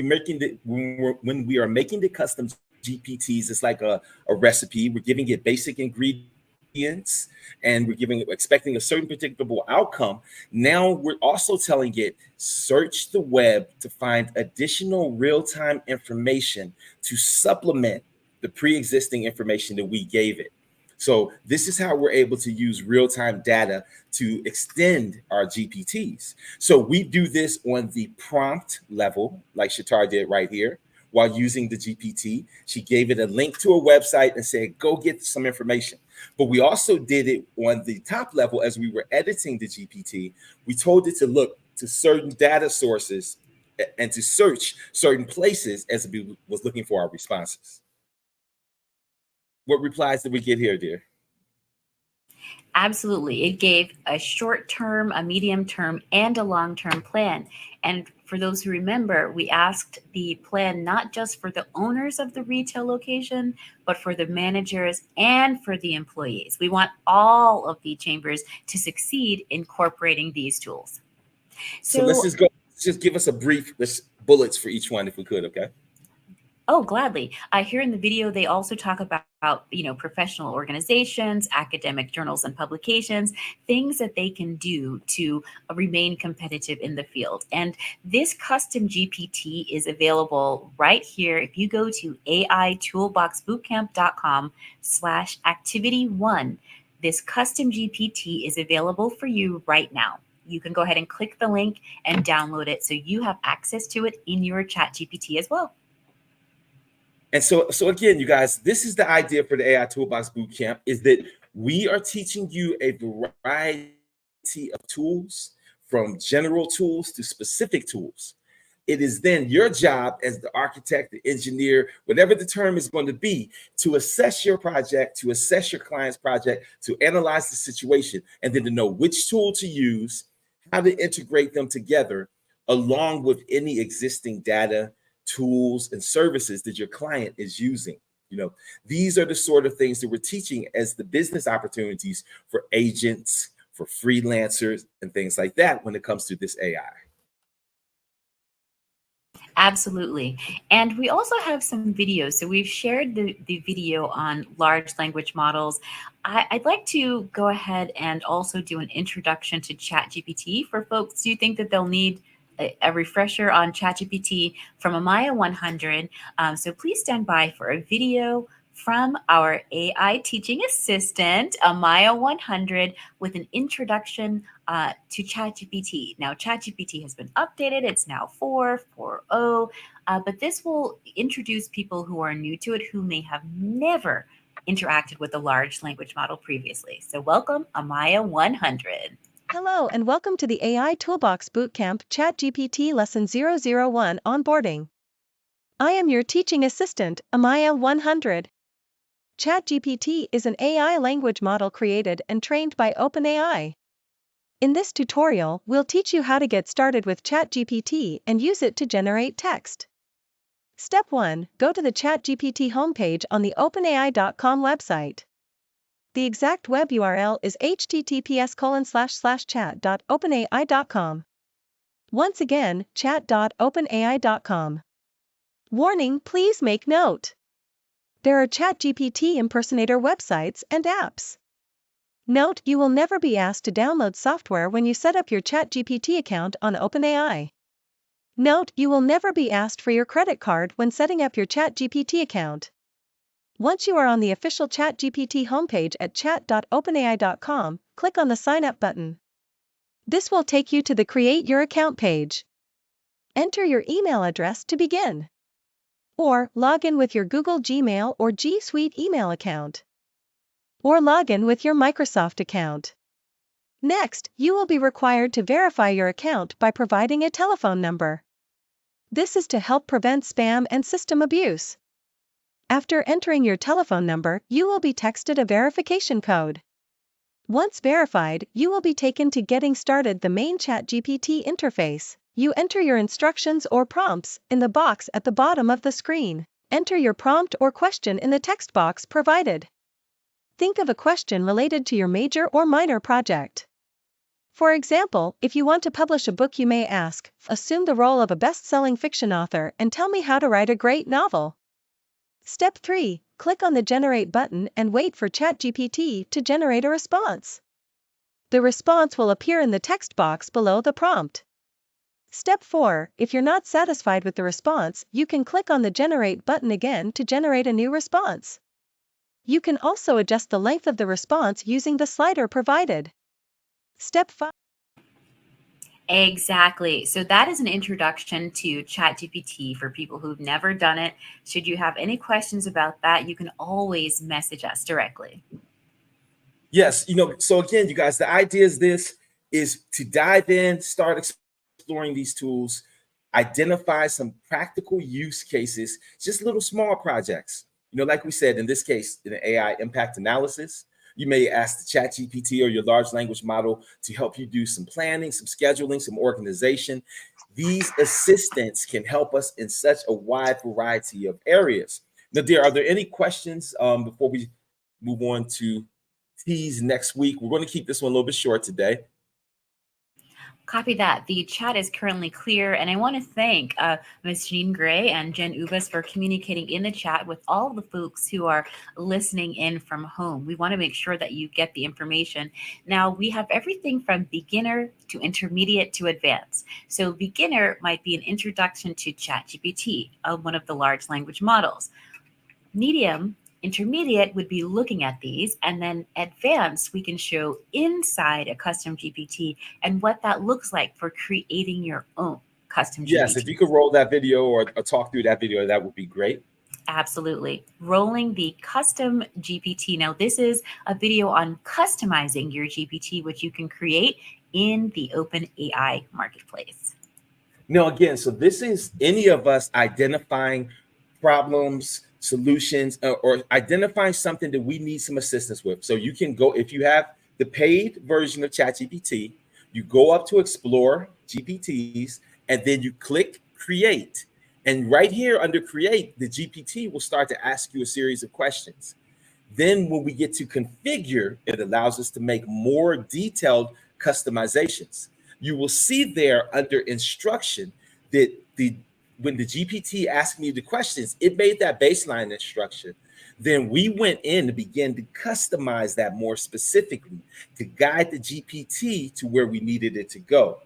we are making the custom GPTs, it's like a recipe. We're giving it basic ingredients and we're expecting a certain predictable outcome. Now we're also telling it, search the web to find additional real-time information to supplement the pre-existing information that we gave it. So this is how we're able to use real-time data to extend our GPTs. So we do this on the prompt level, like Schatar did right here. While using the GPT, she gave it a link to a website and said, go get some information. But we also did it on the top level as we were editing the GPT. We told it to look to certain data sources and to search certain places as we was looking for our responses. What replies did we get here, dear? Absolutely. It gave a short-term, a medium-term, and a long-term plan. And for those who remember, we asked the plan not just for the owners of the retail location, but for the managers and for the employees. We want all of the chambers to succeed incorporating these tools. So let's just go. Just give us a brief bullets for each one, if we could, okay? Oh, gladly. Here in the video, they also talk about, professional organizations, academic journals and publications, things that they can do to remain competitive in the field. And this custom GPT is available right here. If you go to aitoolboxbootcamp.com/activity1, this custom GPT is available for you right now. You can go ahead and click the link and download it so you have access to it in your ChatGPT as well. And so again, you guys, this is the idea for the AI Toolbox Bootcamp, is that we are teaching you a variety of tools, from general tools to specific tools. It is then your job as the architect, the engineer, whatever the term is going to be, to assess your project, to assess your client's project, to analyze the situation, and then to know which tool to use, how to integrate them together, along with any existing data, tools, and services that your client is using. These are the sort of things that we're teaching as the business opportunities for agents, for freelancers, and things like that when it comes to this AI. Absolutely. And we also have some videos. So we've shared the video on large language models. I'd like to go ahead and also do an introduction to ChatGPT for folks who think that they'll need a refresher on ChatGPT from Amaya 100. So please stand by for a video from our AI teaching assistant, Amaya 100, with an introduction to ChatGPT. Now, ChatGPT has been updated. It's now 4.4.0, but this will introduce people who are new to it who may have never interacted with a large language model previously. So welcome, Amaya 100. Hello and welcome to the AI Toolbox Bootcamp ChatGPT Lesson 001 Onboarding. I am your teaching assistant, Amaya 100. ChatGPT is an AI language model created and trained by OpenAI. In this tutorial, we'll teach you how to get started with ChatGPT and use it to generate text. Step 1. Go to the ChatGPT homepage on the openai.com website. The exact web URL is https://chat.openai.com. Once again, chat.openai.com. Warning, please make note. There are ChatGPT impersonator websites and apps. Note, you will never be asked to download software when you set up your ChatGPT account on OpenAI. Note, you will never be asked for your credit card when setting up your ChatGPT account. Once you are on the official ChatGPT homepage at chat.openai.com, click on the Sign Up button. This will take you to the Create Your Account page. Enter your email address to begin. Or, log in with your Google Gmail or G Suite email account. Or log in with your Microsoft account. Next, you will be required to verify your account by providing a telephone number. This is to help prevent spam and system abuse. After entering your telephone number, you will be texted a verification code. Once verified, you will be taken to Getting Started, the main ChatGPT interface. You enter your instructions or prompts in the box at the bottom of the screen. Enter your prompt or question in the text box provided. Think of a question related to your major or minor project. For example, if you want to publish a book, you may ask, assume the role of a best-selling fiction author and tell me how to write a great novel. Step 3. Click on the Generate button and wait for ChatGPT to generate a response. The response will appear in the text box below the prompt. Step 4. If you're not satisfied with the response, you can click on the Generate button again to generate a new response. You can also adjust the length of the response using the slider provided. Step 5. Exactly. So that is an introduction to ChatGPT for people who've never done it. Should you have any questions about that, you can always message us directly. Yes, so again, you guys, the idea is to dive in, start exploring these tools, identify some practical use cases, just little small projects. Like we said, in this case, in the AI impact analysis, you may ask the ChatGPT or your large language model to help you do some planning, some scheduling, some organization. These assistants can help us in such a wide variety of areas. Now, dear, are there any questions before we move on to tease next week? We're going to keep this one a little bit short today. Copy that. The chat is currently clear, and I want to thank Ms. Jean Gray and Jen Ubas for communicating in the chat with all the folks who are listening in from home. We want to make sure that you get the information. Now, we have everything from beginner to intermediate to advanced. So beginner might be an introduction to ChatGPT, one of the large language models. Medium, intermediate would be looking at these, and then advanced, we can show inside a custom GPT and what that looks like for creating your own custom GPT. Yes, if you could roll that video or talk through that video, that would be great. Absolutely. Rolling the custom GPT. Now, this is a video on customizing your GPT, which you can create in the OpenAI marketplace. Now, again, so this is any of us identifying problems, solutions, or identifying something that we need some assistance with. So you can go, if you have the paid version of ChatGPT, you go up to Explore GPTs, and then you click Create. And right here under Create, the GPT will start to ask you a series of questions. Then when we get to Configure, it allows us to make more detailed customizations. You will see there under Instruction that when the GPT asked me the questions, it made that baseline instruction. Then we went in to begin to customize that more specifically to guide the GPT to where we needed it to go.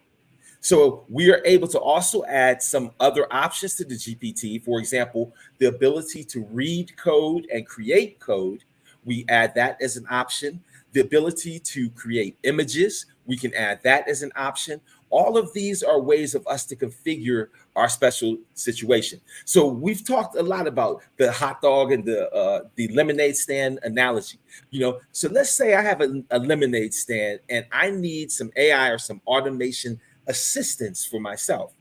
So we are able to also add some other options to the GPT. For example, the ability to read code and create code. We add that as an option. The ability to create images, we can add that as an option. All of these are ways of us to configure our special situation. So we've talked a lot about the hot dog and the lemonade stand analogy. So let's say I have a lemonade stand and I need some AI or some automation assistance for myself.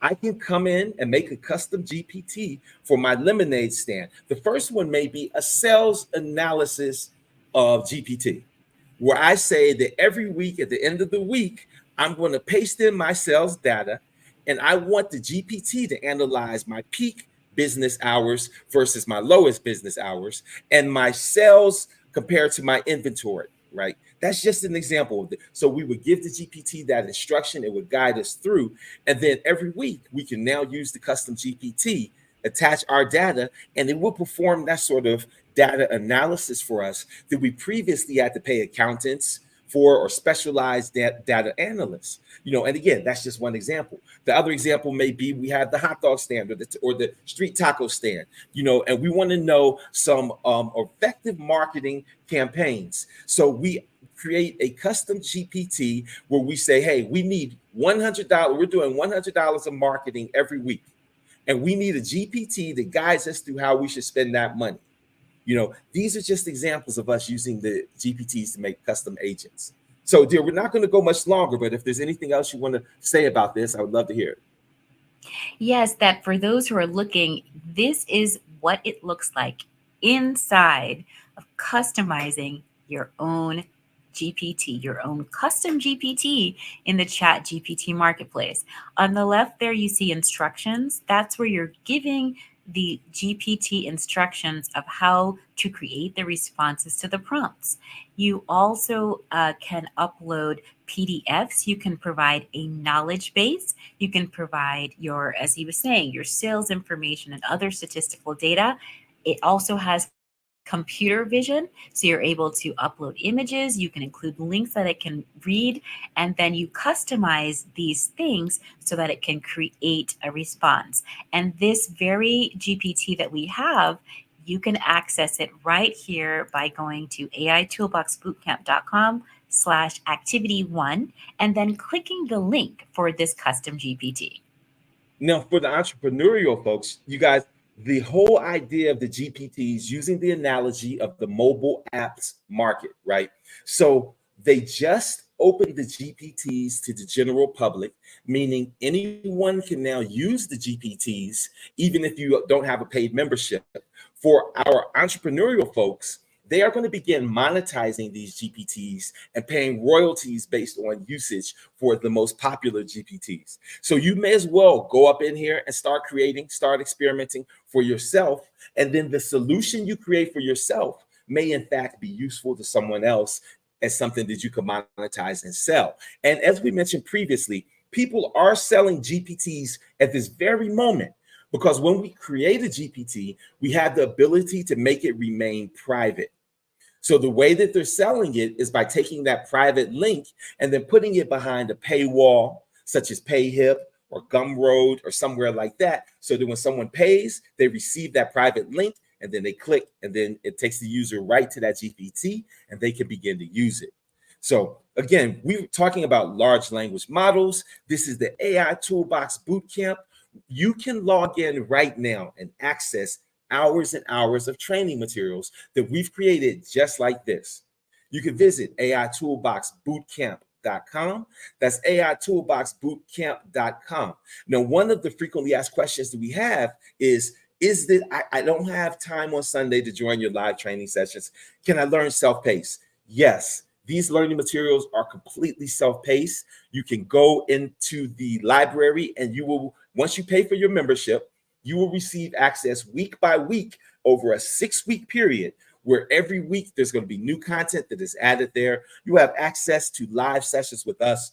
I can come in and make a custom GPT for my lemonade stand. The first one may be a sales analysis of GPT, where I say that every week at the end of the week, I'm going to paste in my sales data, and I want the GPT to analyze my peak business hours versus my lowest business hours and my sales compared to my inventory, right? That's just an example of it. So we would give the GPT that instruction, it would guide us through, and then every week we can now use the custom GPT, attach our data, and it will perform that sort of data analysis for us that we previously had to pay accountants for or specialized data analysts. And again, that's just one example. The other example may be we have the hot dog stand or the street taco stand, and we want to know some effective marketing campaigns. So we create a custom GPT where we say, hey, we need $100. We're doing $100 of marketing every week. And we need a GPT that guides us through how we should spend that money. These are just examples of us using the GPTs to make custom agents. So, dear, we're not going to go much longer, but if there's anything else you want to say about this, I would love to hear it. Yes, that for those who are looking, this is what it looks like inside of customizing your own GPT, your own custom GPT in the Chat GPT marketplace. On the left there, you see instructions. That's where you're giving the GPT instructions of how to create the responses to the prompts. You also can upload PDFs. You can provide a knowledge base. You can provide your, as he was saying, your sales information and other statistical data. It also has computer vision, so you're able to upload images. You can include links that it can read, and then you customize these things so that it can create a response. And this very GPT that we have, you can access it right here by going to aitoolboxbootcamp.com/activity1 and then clicking the link for this custom GPT. Now, for the entrepreneurial folks, you guys, the whole idea of the GPTs using the analogy of the mobile apps market, right? So they just opened the GPTs to the general public, meaning anyone can now use the GPTs, even if you don't have a paid membership. For our entrepreneurial folks, they are going to begin monetizing these GPTs and paying royalties based on usage for the most popular GPTs. So you may as well go up in here and start creating, start experimenting for yourself. And then the solution you create for yourself may in fact be useful to someone else as something that you can monetize and sell. And as we mentioned previously, people are selling GPTs at this very moment. Because when we create a GPT, we have the ability to make it remain private. So the way that they're selling it is by taking that private link and then putting it behind a paywall, such as PayHip or Gumroad or somewhere like that, so that when someone pays, they receive that private link and then they click, and then it takes the user right to that GPT and they can begin to use it. So again, we're talking about large language models. This is the AI Toolbox Bootcamp. You can log in right now and access hours and hours of training materials that we've created just like this. You can visit AIToolboxBootcamp.com. That's AIToolboxBootcamp.com. Now, one of the frequently asked questions that we have is that I don't have time on Sunday to join your live training sessions. Can I learn self-paced? Yes. These learning materials are completely self-paced. You can go into the library and you will, once you pay for your membership, you will receive access week by week over a 6-week period, where every week there's going to be new content that is added there. You have access to live sessions with us.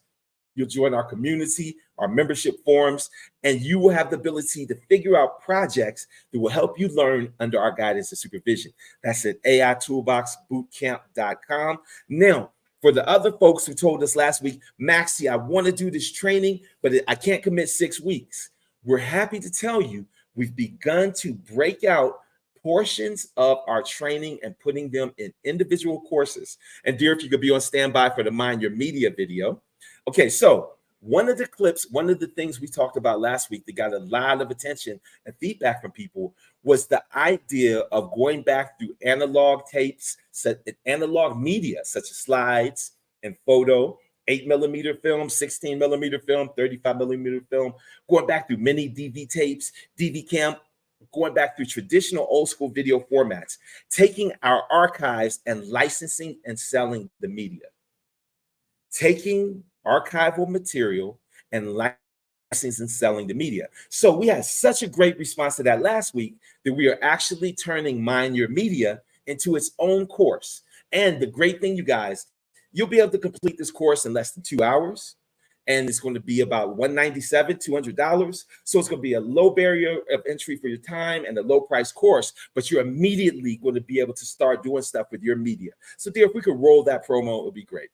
You'll join our community, our membership forums, and you will have the ability to figure out projects that will help you learn under our guidance and supervision. That's at AIToolboxBootcamp.com. Now, For the other folks who told us last week, Maxie, I want to do this training, but I can't commit 6 weeks. We're happy to tell you we've begun to break out portions of our training and putting them in individual courses. And dear, if you could be on standby for the Mind Your Media video. Okay, so one of the clips, one of the things we talked about last week that got a lot of attention and feedback from people was the idea of going back through analog tapes, analog media, such as slides and photo, 8mm film, 16mm film, 35mm film, going back through mini DV tapes, DV cam, going back through traditional old school video formats, taking our archives and licensing and selling the media. Taking archival material and licensing and selling the media. So we had such a great response to that last week that we are actually turning Mind Your Media into its own course. And the great thing, you guys, you'll be able to complete this course in less than 2 hours. And it's going to be about $197, $200. So it's going to be a low barrier of entry for your time and a low price course, but you're immediately going to be able to start doing stuff with your media. So dear, if we could roll that promo, it would be great.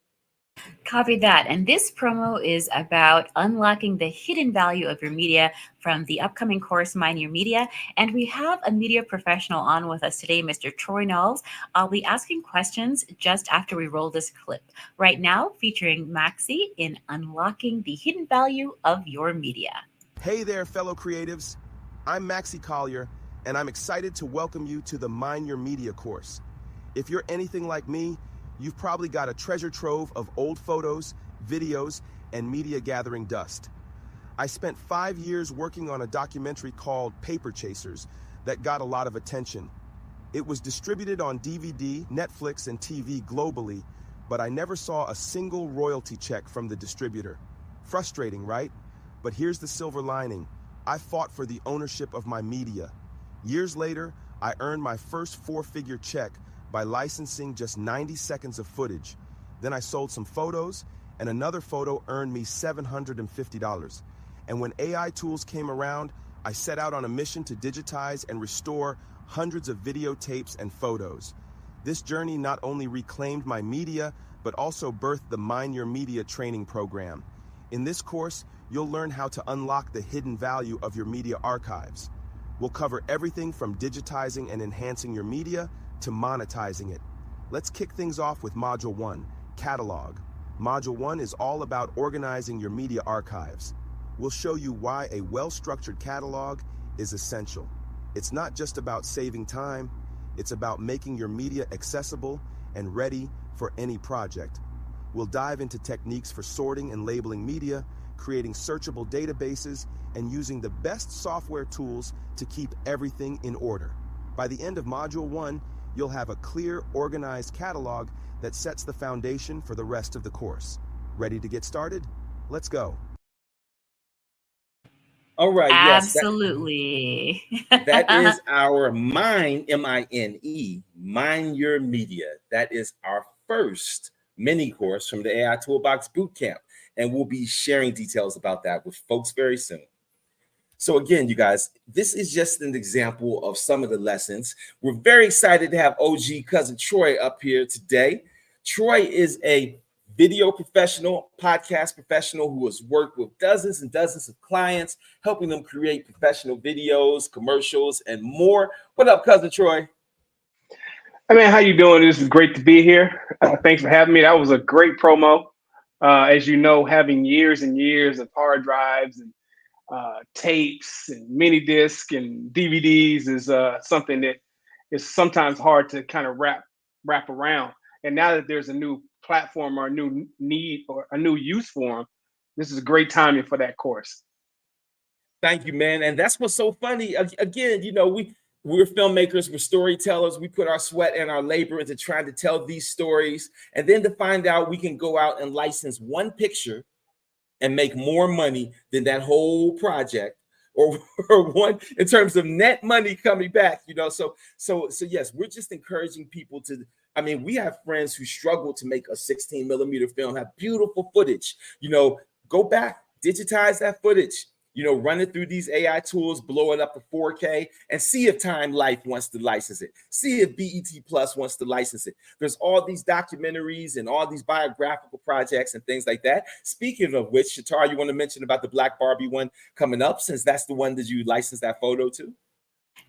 Copy that. And this promo is about unlocking the hidden value of your media from the upcoming course, Mind Your Media. And we have a media professional on with us today, Mr. Troy Knowles. I'll be asking questions just after we roll this clip. Right now, featuring Maxie in Unlocking the Hidden Value of Your Media. Hey there, fellow creatives. I'm Maxie Collier, and I'm excited to welcome you to the Mind Your Media course. If you're anything like me, you've probably got a treasure trove of old photos, videos, and media gathering dust. I spent 5 years working on a documentary called Paper Chasers that got a lot of attention. It was distributed on DVD, Netflix, and TV globally, but I never saw a single royalty check from the distributor. Frustrating, right? But here's the silver lining. I fought for the ownership of my media. Years later, I earned my first 4-figure check by licensing just 90 seconds of footage. Then I sold some photos, and another photo earned me $750. And when AI tools came around, I set out on a mission to digitize and restore hundreds of videotapes and photos. This journey not only reclaimed my media, but also birthed the Mind Your Media training program. In this course, you'll learn how to unlock the hidden value of your media archives. We'll cover everything from digitizing and enhancing your media to monetizing it. Let's kick things off with Module 1, Catalog. Module 1 is all about organizing your media archives. We'll show you why a well-structured catalog is essential. It's not just about saving time, it's about making your media accessible and ready for any project. We'll dive into techniques for sorting and labeling media, creating searchable databases, and using the best software tools to keep everything in order. By the end of Module 1, you'll have a clear, organized catalog that sets the foundation for the rest of the course. Ready to get started? Let's go. All right. Absolutely. Yes, that is our Mind, M-I-N-E, Mind Your Media. That is our first mini course from the AI Toolbox Bootcamp. And we'll be sharing details about that with folks very soon. So again, you guys, this is just an example of some of the lessons. We're very excited to have OG cousin Troy up here today. Troy is a video professional, podcast professional who has worked with dozens and dozens of clients, helping them create professional videos, commercials, and more. What up, cousin Troy? Hey man, how you doing? This is great to be here. Thanks for having me. That was a great promo. As you know, having years and years of hard drives and tapes and mini disc and DVDs is something that is sometimes hard to kind of wrap around. And now that there's a new platform or a new need or a new use for them, this is great timing for that course. Thank you, man. And that's what's so funny. Again, you know, we're filmmakers, we're storytellers. We put our sweat and our labor into trying to tell these stories. And then to find out we can go out and license one picture and make more money than that whole project, or one in terms of net money coming back, you know. So yes, we're just encouraging people to. I mean, we have friends who struggle to make a 16mm film, have beautiful footage. You know, go back, digitize that footage, Run it through these AI tools, blow it up to 4K, and see if Time Life wants to license it. See if BET Plus wants to license it. There's all these documentaries and all these biographical projects and things like that. Speaking of which, Schatar, you want to mention about the Black Barbie one coming up, since that's the one that you licensed that photo to?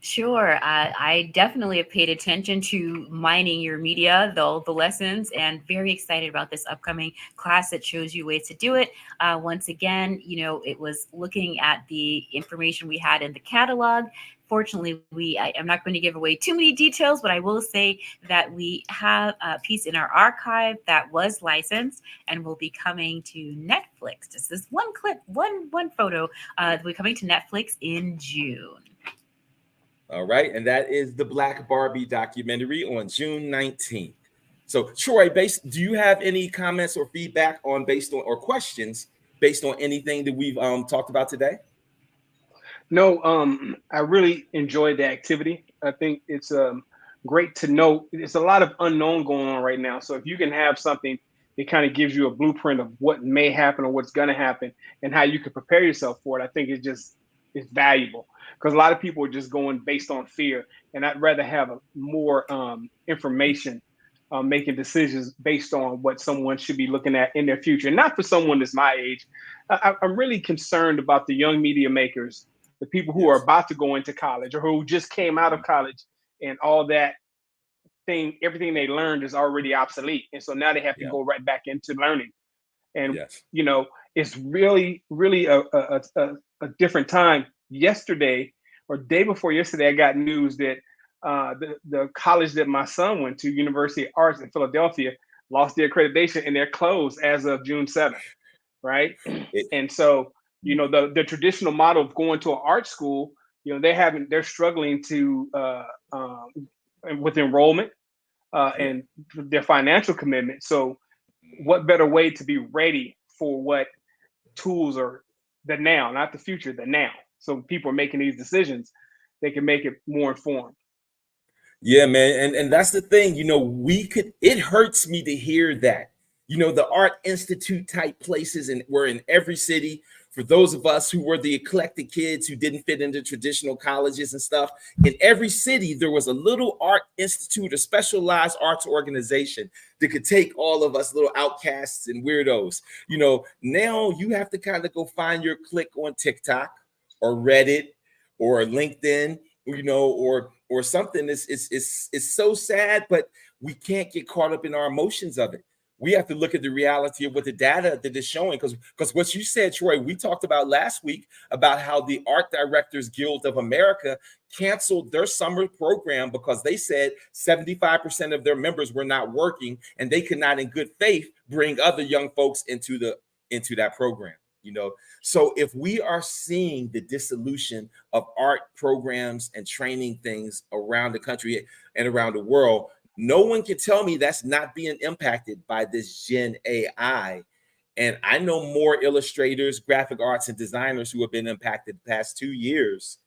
Sure. I definitely have paid attention to mining your media, the lessons, and very excited about this upcoming class that shows you ways to do it. Once again, it was looking at the information we had in the catalog. Fortunately, I'm not going to give away too many details, but I will say that we have a piece in our archive that was licensed and will be coming to Netflix. Just this one clip, one photo, will be coming to Netflix in June. All right. And that is the Black Barbie documentary on June 19th. So, Troy, do you have any comments or feedback or questions based on anything that we've talked about today? No, I really enjoyed the activity. I think it's great to know. There's a lot of unknown going on right now. So if you can have something that kind of gives you a blueprint of what may happen or what's going to happen and how you can prepare yourself for it, I think it's valuable, because a lot of people are just going based on fear. And I'd rather have more information making decisions based on what someone should be looking at in their future. Not for someone that's my age. I'm really concerned about the young media makers, the people who are about to go into college or who just came out of college, and all that everything they learned is already obsolete. And so now they have to go right back into learning. And, it's really, really a different time. Yesterday or day before yesterday, I got news that the college that my son went to, University of Arts in Philadelphia, lost their accreditation and they're closed as of June 7th. Right. And so, the traditional model of going to an art school, they're struggling to with enrollment and their financial commitment. So what better way to be ready for what tools are the now, not the future, the now. So people are making these decisions, they can make it more informed. Yeah, man. And that's the thing, it hurts me to hear that, the Art Institute type places, and we're in every city. For those of us who were the eclectic kids who didn't fit into traditional colleges and stuff, in every city, there was a little art institute, a specialized arts organization that could take all of us little outcasts and weirdos. Now you have to kind of go find your clique on TikTok or Reddit or LinkedIn, or something. It's so sad, but we can't get caught up in our emotions of it. We have to look at the reality of what the data that is showing, because what you said, Troy, we talked about last week about how the Art Directors Guild of America canceled their summer program because they said 75% of their members were not working and they could not in good faith bring other young folks into that program. So if we are seeing the dissolution of art programs and training things around the country and around the world, no one can tell me that's not being impacted by this Gen AI. And I know more illustrators, graphic arts, and designers who have been impacted the past 2 years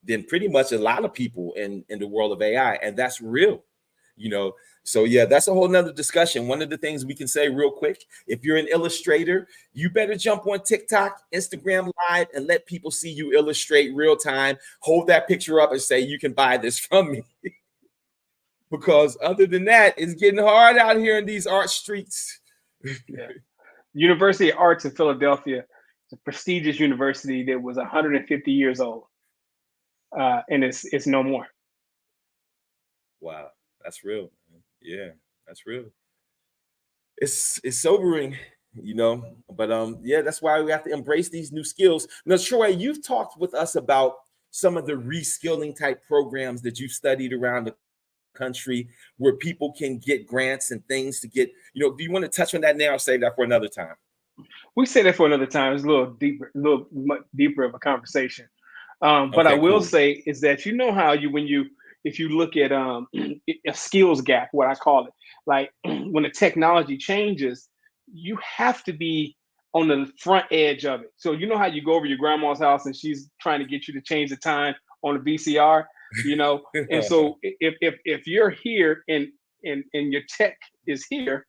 than pretty much a lot of people in the world of AI. And that's real, So yeah, that's a whole nother discussion. One of the things we can say real quick, if you're an illustrator, you better jump on TikTok, Instagram Live, and let people see you illustrate real time. Hold that picture up and say, you can buy this from me. Because other than that, it's getting hard out here in these art streets. Yeah. University of Arts in Philadelphia is a prestigious university that was 150 years old. And it's no more. Wow, that's real. Yeah, that's real. It's sobering, but yeah, that's why we have to embrace these new skills. Now, Troy, you've talked with us about some of the reskilling type programs that you've studied around the country where people can get grants and things to get, do you want to touch on that now or save that for another time? We say that for another time. It's a little much deeper of a conversation. But Okay, I will cool. say is that how if you look at a skills gap, what I call it, like when the technology changes, you have to be on the front edge of it. So how you go over your grandma's house and she's trying to get you to change the time on a VCR, and so if you're here and your tech is here,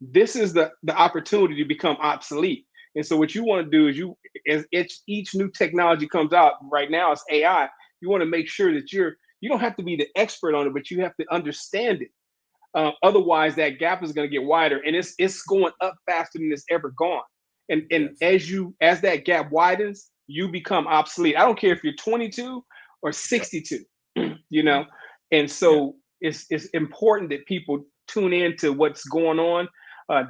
this is the opportunity to become obsolete. And so what you want to do is as each new technology comes out, right now it's AI, you want to make sure that you don't have to be the expert on it, but you have to understand it. Otherwise, that gap is going to get wider, and it's going up faster than it's ever gone. And as that gap widens, you become obsolete. I don't care if you're 22 or 62, you know. And so it's important that people tune in to what's going on.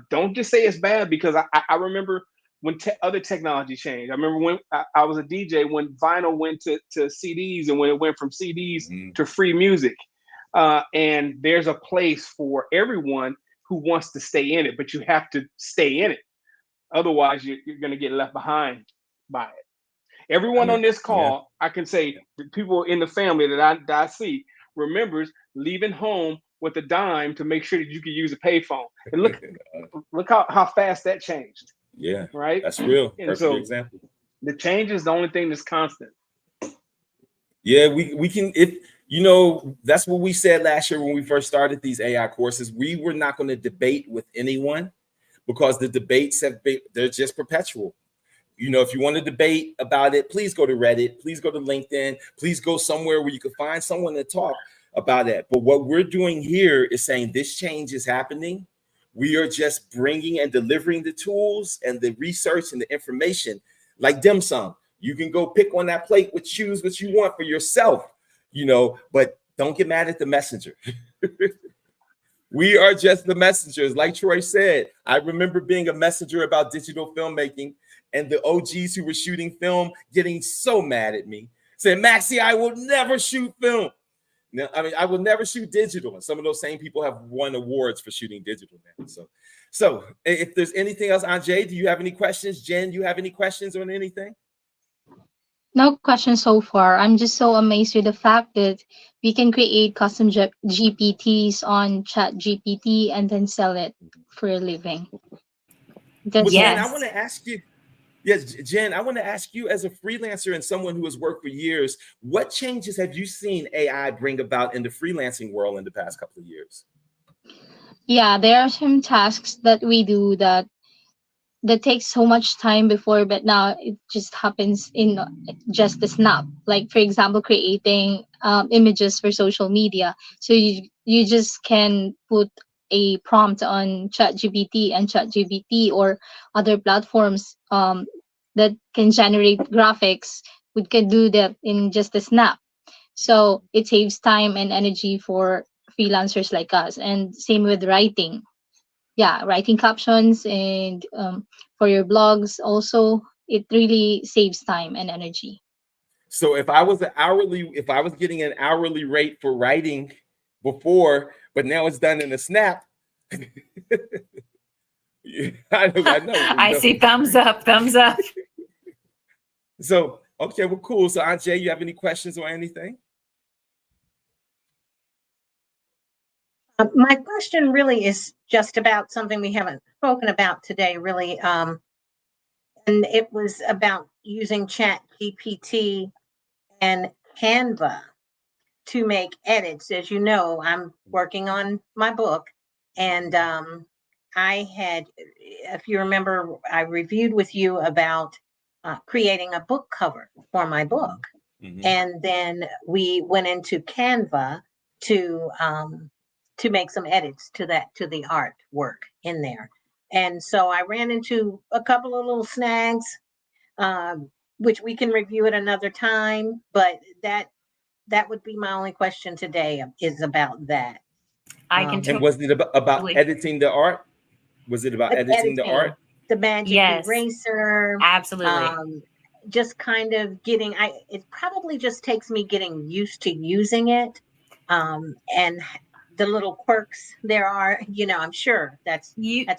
Don't just say it's bad, because I remember when other technology changed. I remember when I was a DJ, when vinyl went to CDs, and when it went from CDs to free music. And there's a place for everyone who wants to stay in it, but you have to stay in it. Otherwise, you're going to get left behind by it. Everyone on this call, I can say, the people in the family that I see, remembers leaving home with a dime to make sure that you could use a payphone. And look how fast that changed. Yeah, right. That's real. And Perfect so example. the change is the only thing that's constant. Yeah, we can, that's what we said last year when we first started these AI courses. We were not going to debate with anyone, because the debates they're just perpetual. If you want to debate about it, please go to Reddit, please go to LinkedIn, please go somewhere where you can find someone to talk about it. But what we're doing here is saying this change is happening. We are just bringing and delivering the tools and the research and the information, like dim sum. You can go pick on that plate, choose what you want for yourself, but don't get mad at the messenger. We are just the messengers. Like Troy said, I remember being a messenger about digital filmmaking, and the OGs who were shooting film getting so mad at me, saying, Maxie, I will never shoot film. Now, I will never shoot digital. And some of those same people have won awards for shooting digital now. So if there's anything else, Anjay, do you have any questions? Jen, you have any questions on anything? No questions so far. I'm just so amazed with the fact that we can create custom GPTs on ChatGPT and then sell it for a living. Jen, I want to ask you. Yes, Jen, I want to ask you, as a freelancer and someone who has worked for years, what changes have you seen AI bring about in the freelancing world in the past couple of years? Yeah, there are some tasks that we do that takes so much time before, but now it just happens in just a snap. Like, for example, creating images for social media. So you just can put a prompt on ChatGPT, and ChatGPT or other platforms that can generate graphics. We can do that in just a snap. So it saves time and energy for freelancers like us. And same with writing. Yeah, writing captions and for your blogs also, it really saves time and energy. So if I was getting an hourly rate for writing before, but now it's done in a snap. I know. I see thumbs up. So, okay, well, cool. So Anjay, you have any questions or anything? My question really is just about something we haven't spoken about today, really. And it was about using ChatGPT and Canva to make edits. As you know, I'm working on my book, and I had, if you remember, I reviewed with you about creating a book cover for my book. Mm-hmm. And then we went into Canva to make some edits to the artwork in there. And so I ran into a couple of little snags, which we can review at another time, but that would be my only question today, is about that. And was it about editing the art? Was it about editing the art? The magic eraser. Absolutely. Just kind of it probably just takes me getting used to using it. And the little quirks there are, I'm sure that's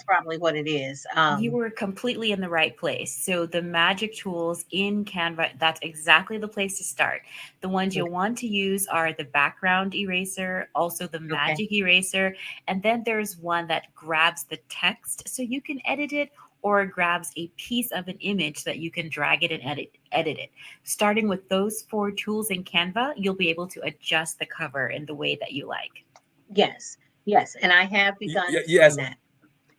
probably what it is. You were completely in the right place. So the magic tools in Canva, that's exactly the place to start. The ones you'll want to use are the background eraser, also the magic eraser, and then there's one that grabs the text so you can edit it, or grabs a piece of an image that you can drag it and edit it. Starting with those 4 tools in Canva, you'll be able to adjust the cover in the way that you like. Yes. And I have begun doing that.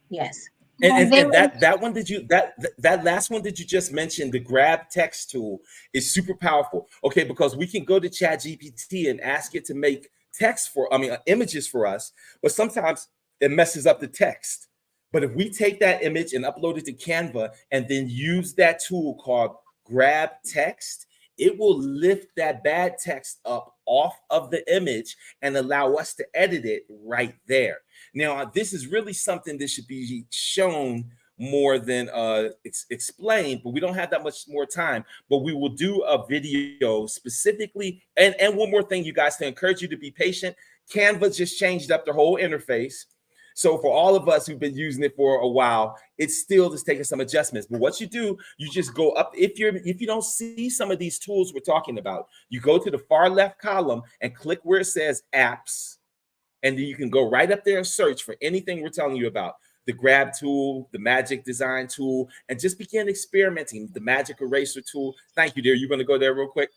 Yes. And They and were that one that last one that you just mentioned, the grab text tool, is super powerful. Okay, because we can go to Chat GPT and ask it to make text for, images for us, but sometimes it messes up the text. But if we take that image and upload it to Canva and then use that tool called grab text, it will lift that bad text up off of the image and allow us to edit it right there. Now, this is really something that should be shown more than explained, but we don't have that much more time. But we will do a video specifically. And one more thing, you guys, to encourage you to be patient, Canva just changed up the whole interface. So for all of us who've been using it for a while, it's still just taking some adjustments. But what you do, you just go up. If you don't see some of these tools we're talking about, you go to the far left column and click where it says apps. And then you can go right up there and search for anything we're telling you about. The grab tool, the magic design tool, and just begin experimenting. The magic eraser tool. Thank you, dear. You're going to go there real quick?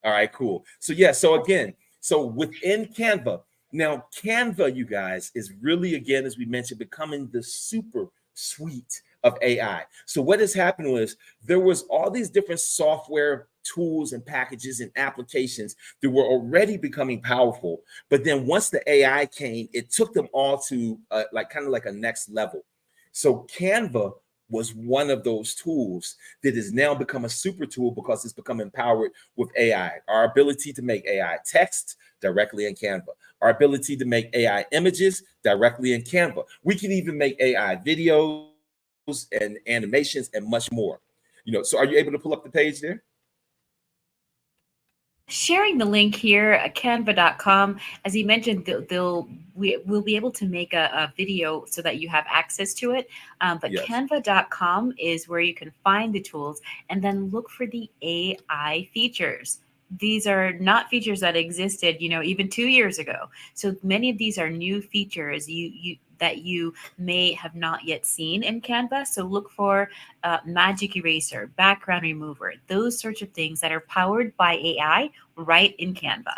All right, cool. So yeah, so again, so within Canva, now Canva, you guys, is really, again, as we mentioned, becoming the super suite of AI. So what has happened was there was all these different software tools and packages and applications that were already becoming powerful. But then once the AI came, it took them all to kind of like a next level. So Canva was one of those tools that has now become a super tool because it's become empowered with AI. Our ability to make AI text directly in Canva. Our ability to make AI images directly in Canva. We can even make AI videos and animations and much more. So are you able to pull up the page there? Sharing the link here at canva.com. As you mentioned, we'll be able to make a video so that you have access to it. But Yes. canva.com is where you can find the tools and then look for the AI features. These are not features that existed, even 2 years ago. So many of these are new features that you may have not yet seen in Canva. So look for magic eraser, background remover, those sorts of things that are powered by AI right in Canva.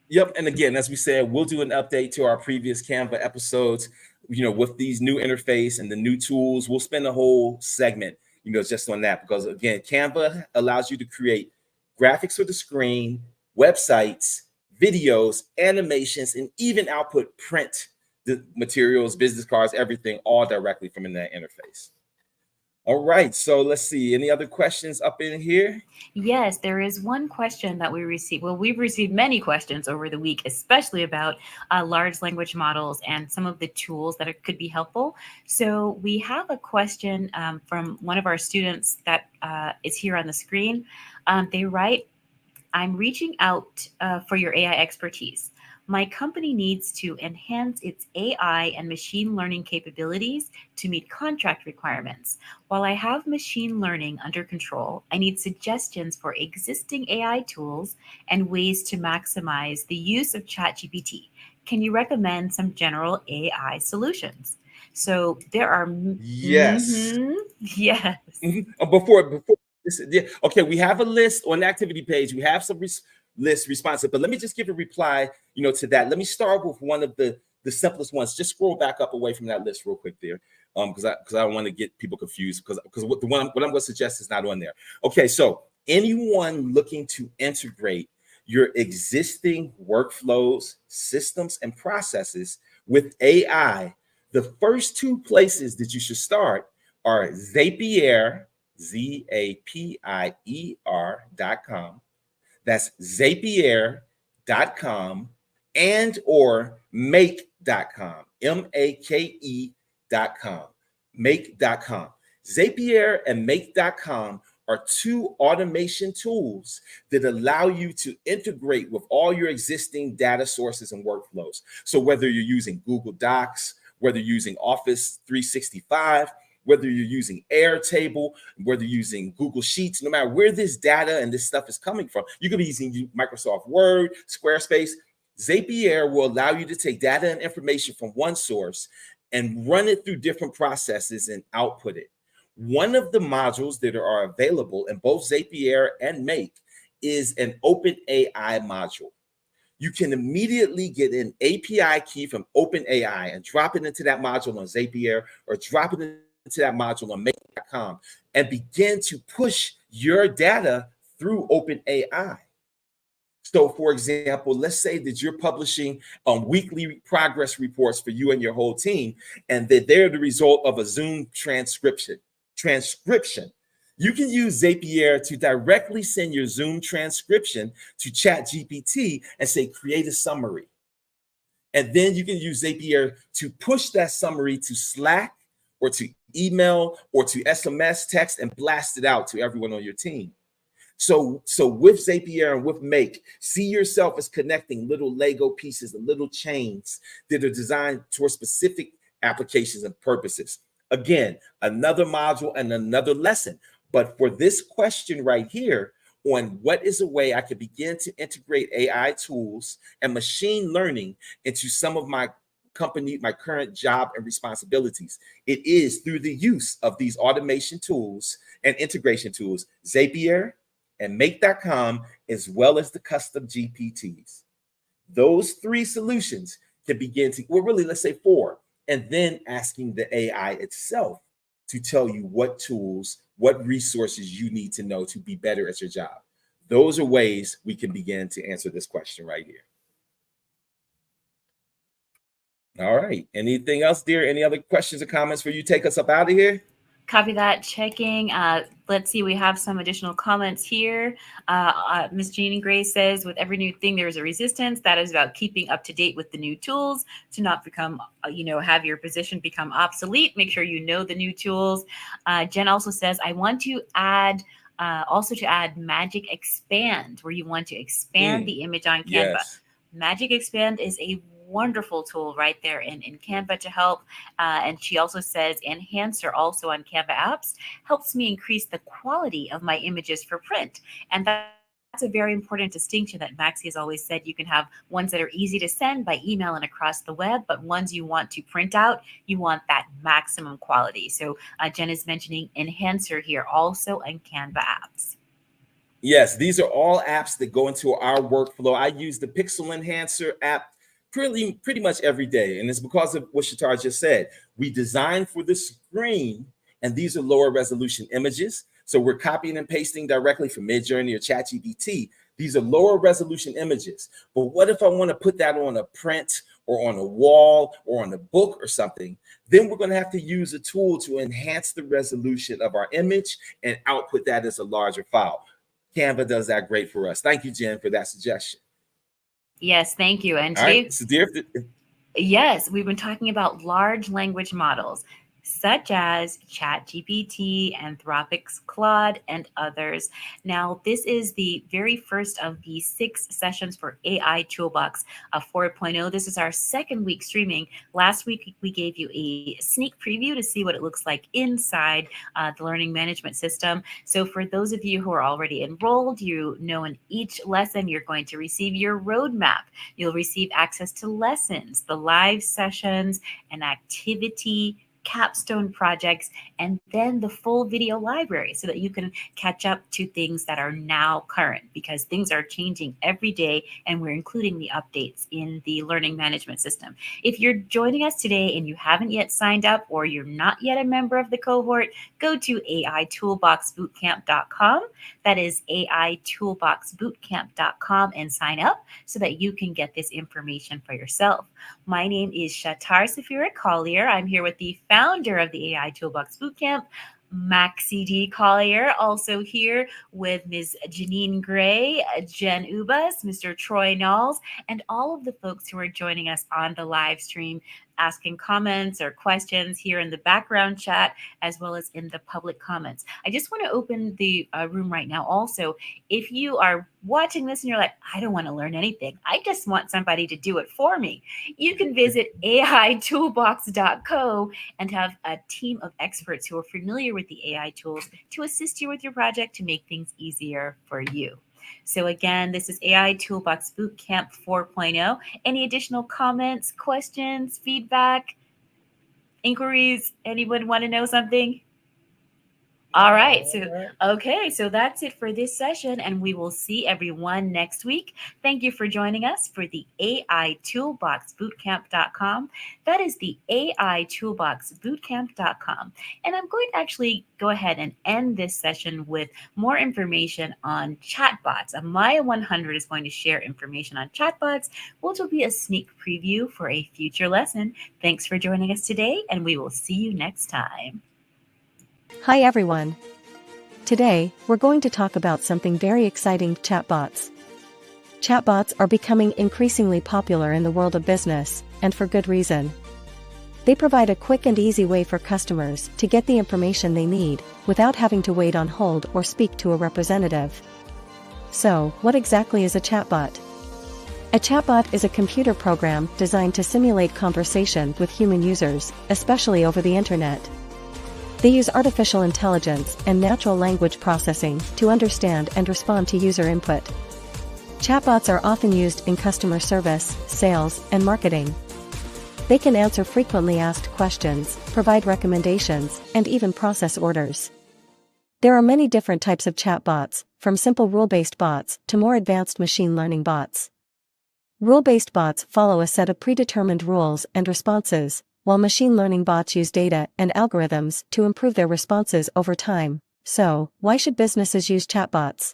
Yep. And again, as we said, we'll do an update to our previous Canva episodes, with these new interface and the new tools. We'll spend a whole segment, just on that, because again, Canva allows you to create graphics for the screen, websites, videos, animations, and even output print the materials, business cards, everything, all directly from in that interface. All right, so let's see. Any other questions up in here? Yes, there is one question that we received. Well, we've received many questions over the week, especially about large language models and some of the tools that could be helpful. So we have a question from one of our students that is here on the screen. They write, I'm reaching out for your AI expertise. My company needs to enhance its AI and machine learning capabilities to meet contract requirements. While I have machine learning under control, I need suggestions for existing AI tools and ways to maximize the use of ChatGPT. Can you recommend some general AI solutions? So there are Yes. yes. Before this, yeah, okay, we have a list on the activity page. We have some list responsive, but let me just give a reply, to that. Let me start with one of the simplest ones. Just scroll back up away from that list real quick there, because I don't want to get people confused, because what I'm going to suggest is not on there. Okay, so anyone looking to integrate your existing workflows, systems, and processes with AI, the first two places that you should start are Zapier, Zapier.com. That's Zapier.com and or make.com, make.com, make.com. Zapier and make.com are two automation tools that allow you to integrate with all your existing data sources and workflows. So whether you're using Google Docs, whether you're using Office 365, whether you're using Airtable, whether you're using Google Sheets, no matter where this data and this stuff is coming from, you could be using Microsoft Word, Squarespace. Zapier will allow you to take data and information from one source and run it through different processes and output it. One of the modules that are available in both Zapier and Make is an open AI module. you can immediately get an API key from OpenAI and drop it into that module on Zapier or drop it into that module on make.com and begin to push your data through OpenAI. So, for example, let's say that you're publishing weekly progress reports for you and your whole team, and that they're the result of a Zoom transcription. You can use Zapier to directly send your Zoom transcription to ChatGPT and say, create a summary. And then you can use Zapier to push that summary to Slack or to email or to SMS text and blast it out to everyone on your team. So with Zapier and with Make, see yourself as connecting little Lego pieces and little chains that are designed towards specific applications and purposes. Again, another module and another lesson. But for this question right here on what is a way I could begin to integrate AI tools and machine learning into some of my current job and responsibilities, it is through the use of these automation tools and integration tools, Zapier and make.com, as well as the custom GPTs. Those three solutions can begin to, well, really, let's say four, and then asking the AI itself to tell you what tools, what resources you need to know to be better at your job. Those are ways we can begin to answer this question right here. All right. Anything else, dear? Any other questions or comments for you? Take us up out of here. Copy that. Checking. Let's see. We have some additional comments here. Miss Jeannie Gray says, with every new thing, there is a resistance. That is about keeping up to date with the new tools to not become, have your position become obsolete. Make sure you know the new tools. Jen also says, I want to add also to add Magic Expand, where you want to expand the image on Canva. Yes. Magic Expand is a wonderful tool right there in Canva to help. And she also says Enhancer also on Canva apps helps me increase the quality of my images for print. And that's a very important distinction that Maxie has always said. You can have ones that are easy to send by email and across the web, but ones you want to print out, you want that maximum quality. So Jen is mentioning Enhancer here also on Canva apps. Yes, these are all apps that go into our workflow. I use the Pixel Enhancer app pretty much every day. And it's because of what Schatar just said. We designed for the screen, and these are lower resolution images. So we're copying and pasting directly from Midjourney or ChatGPT. These are lower resolution images. But what if I want to put that on a print or on a wall or on a book or something? Then we're going to have to use a tool to enhance the resolution of our image and output that as a larger file. Canva does that great for us. Thank you, Jen, for that suggestion. Yes, thank you. And today, so dear, yes, we've been talking about large language models such as ChatGPT, Anthropic's Claude, and others. Now, this is the very first of the 6 sessions for AI Toolbox 4.0. This is our second week streaming. Last week, we gave you a sneak preview to see what it looks like inside the learning management system. So for those of you who are already enrolled, you know in each lesson, you're going to receive your roadmap. You'll receive access to lessons, the live sessions, an activity, capstone projects, and then the full video library so that you can catch up to things that are now current, because things are changing every day and we're including the updates in the learning management system. If you're joining us today and you haven't yet signed up or you're not yet a member of the cohort, go to AIToolboxBootcamp.com. That is AIToolboxBootcamp.com and sign up so that you can get this information for yourself. My name is Schatar Sapphira Collier. I'm here with the founder of the AI Toolbox Bootcamp, Maxie D. Collier, also here with Ms. Janine Gray, Jen Ubas, Mr. Troy Knowles, and all of the folks who are joining us on the live stream, asking comments or questions here in the background chat, as well as in the public comments. I just want to open the room right now. Also, if you are watching this and you're like, I don't want to learn anything, I just want somebody to do it for me, you can visit AIToolbox.co and have a team of experts who are familiar with the AI tools to assist you with your project to make things easier for you. So again, this is AI Toolbox Bootcamp 4.0. Any additional comments, questions, feedback, inquiries? Anyone want to know something? All right. So that's it for this session, and we will see everyone next week. Thank you for joining us for the AI Toolbox Bootcamp.com. That is the AI Toolbox Bootcamp.com. And I'm going to actually go ahead and end this session with more information on chatbots. Maya 100 is going to share information on chatbots, which will be a sneak preview for a future lesson. Thanks for joining us today, and we will see you next time. Hi everyone. Today, we're going to talk about something very exciting: chatbots. Chatbots are becoming increasingly popular in the world of business, and for good reason. They provide a quick and easy way for customers to get the information they need without having to wait on hold or speak to a representative. So, what exactly is a chatbot? A chatbot is a computer program designed to simulate conversation with human users, especially over the internet. They use artificial intelligence and natural language processing to understand and respond to user input. Chatbots are often used in customer service, sales, and marketing. They can answer frequently asked questions, provide recommendations, and even process orders. There are many different types of chatbots, from simple rule-based bots to more advanced machine learning bots. Rule-based bots follow a set of predetermined rules and responses, while machine learning bots use data and algorithms to improve their responses over time. So, why should businesses use chatbots?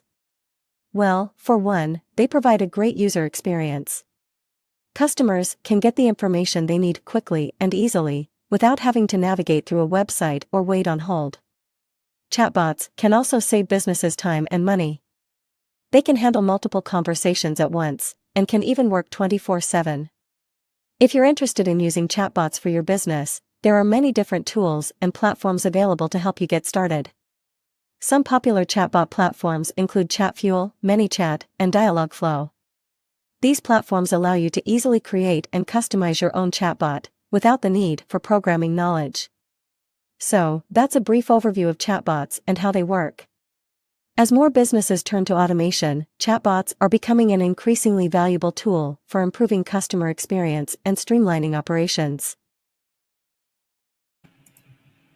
Well, for one, they provide a great user experience. Customers can get the information they need quickly and easily, without having to navigate through a website or wait on hold. Chatbots can also save businesses time and money. They can handle multiple conversations at once, and can even work 24/7. If you're interested in using chatbots for your business, there are many different tools and platforms available to help you get started. Some popular chatbot platforms include ChatFuel, ManyChat, and Dialogflow. These platforms allow you to easily create and customize your own chatbot, without the need for programming knowledge. So, that's a brief overview of chatbots and how they work. As more businesses turn to automation, chatbots are becoming an increasingly valuable tool for improving customer experience and streamlining operations.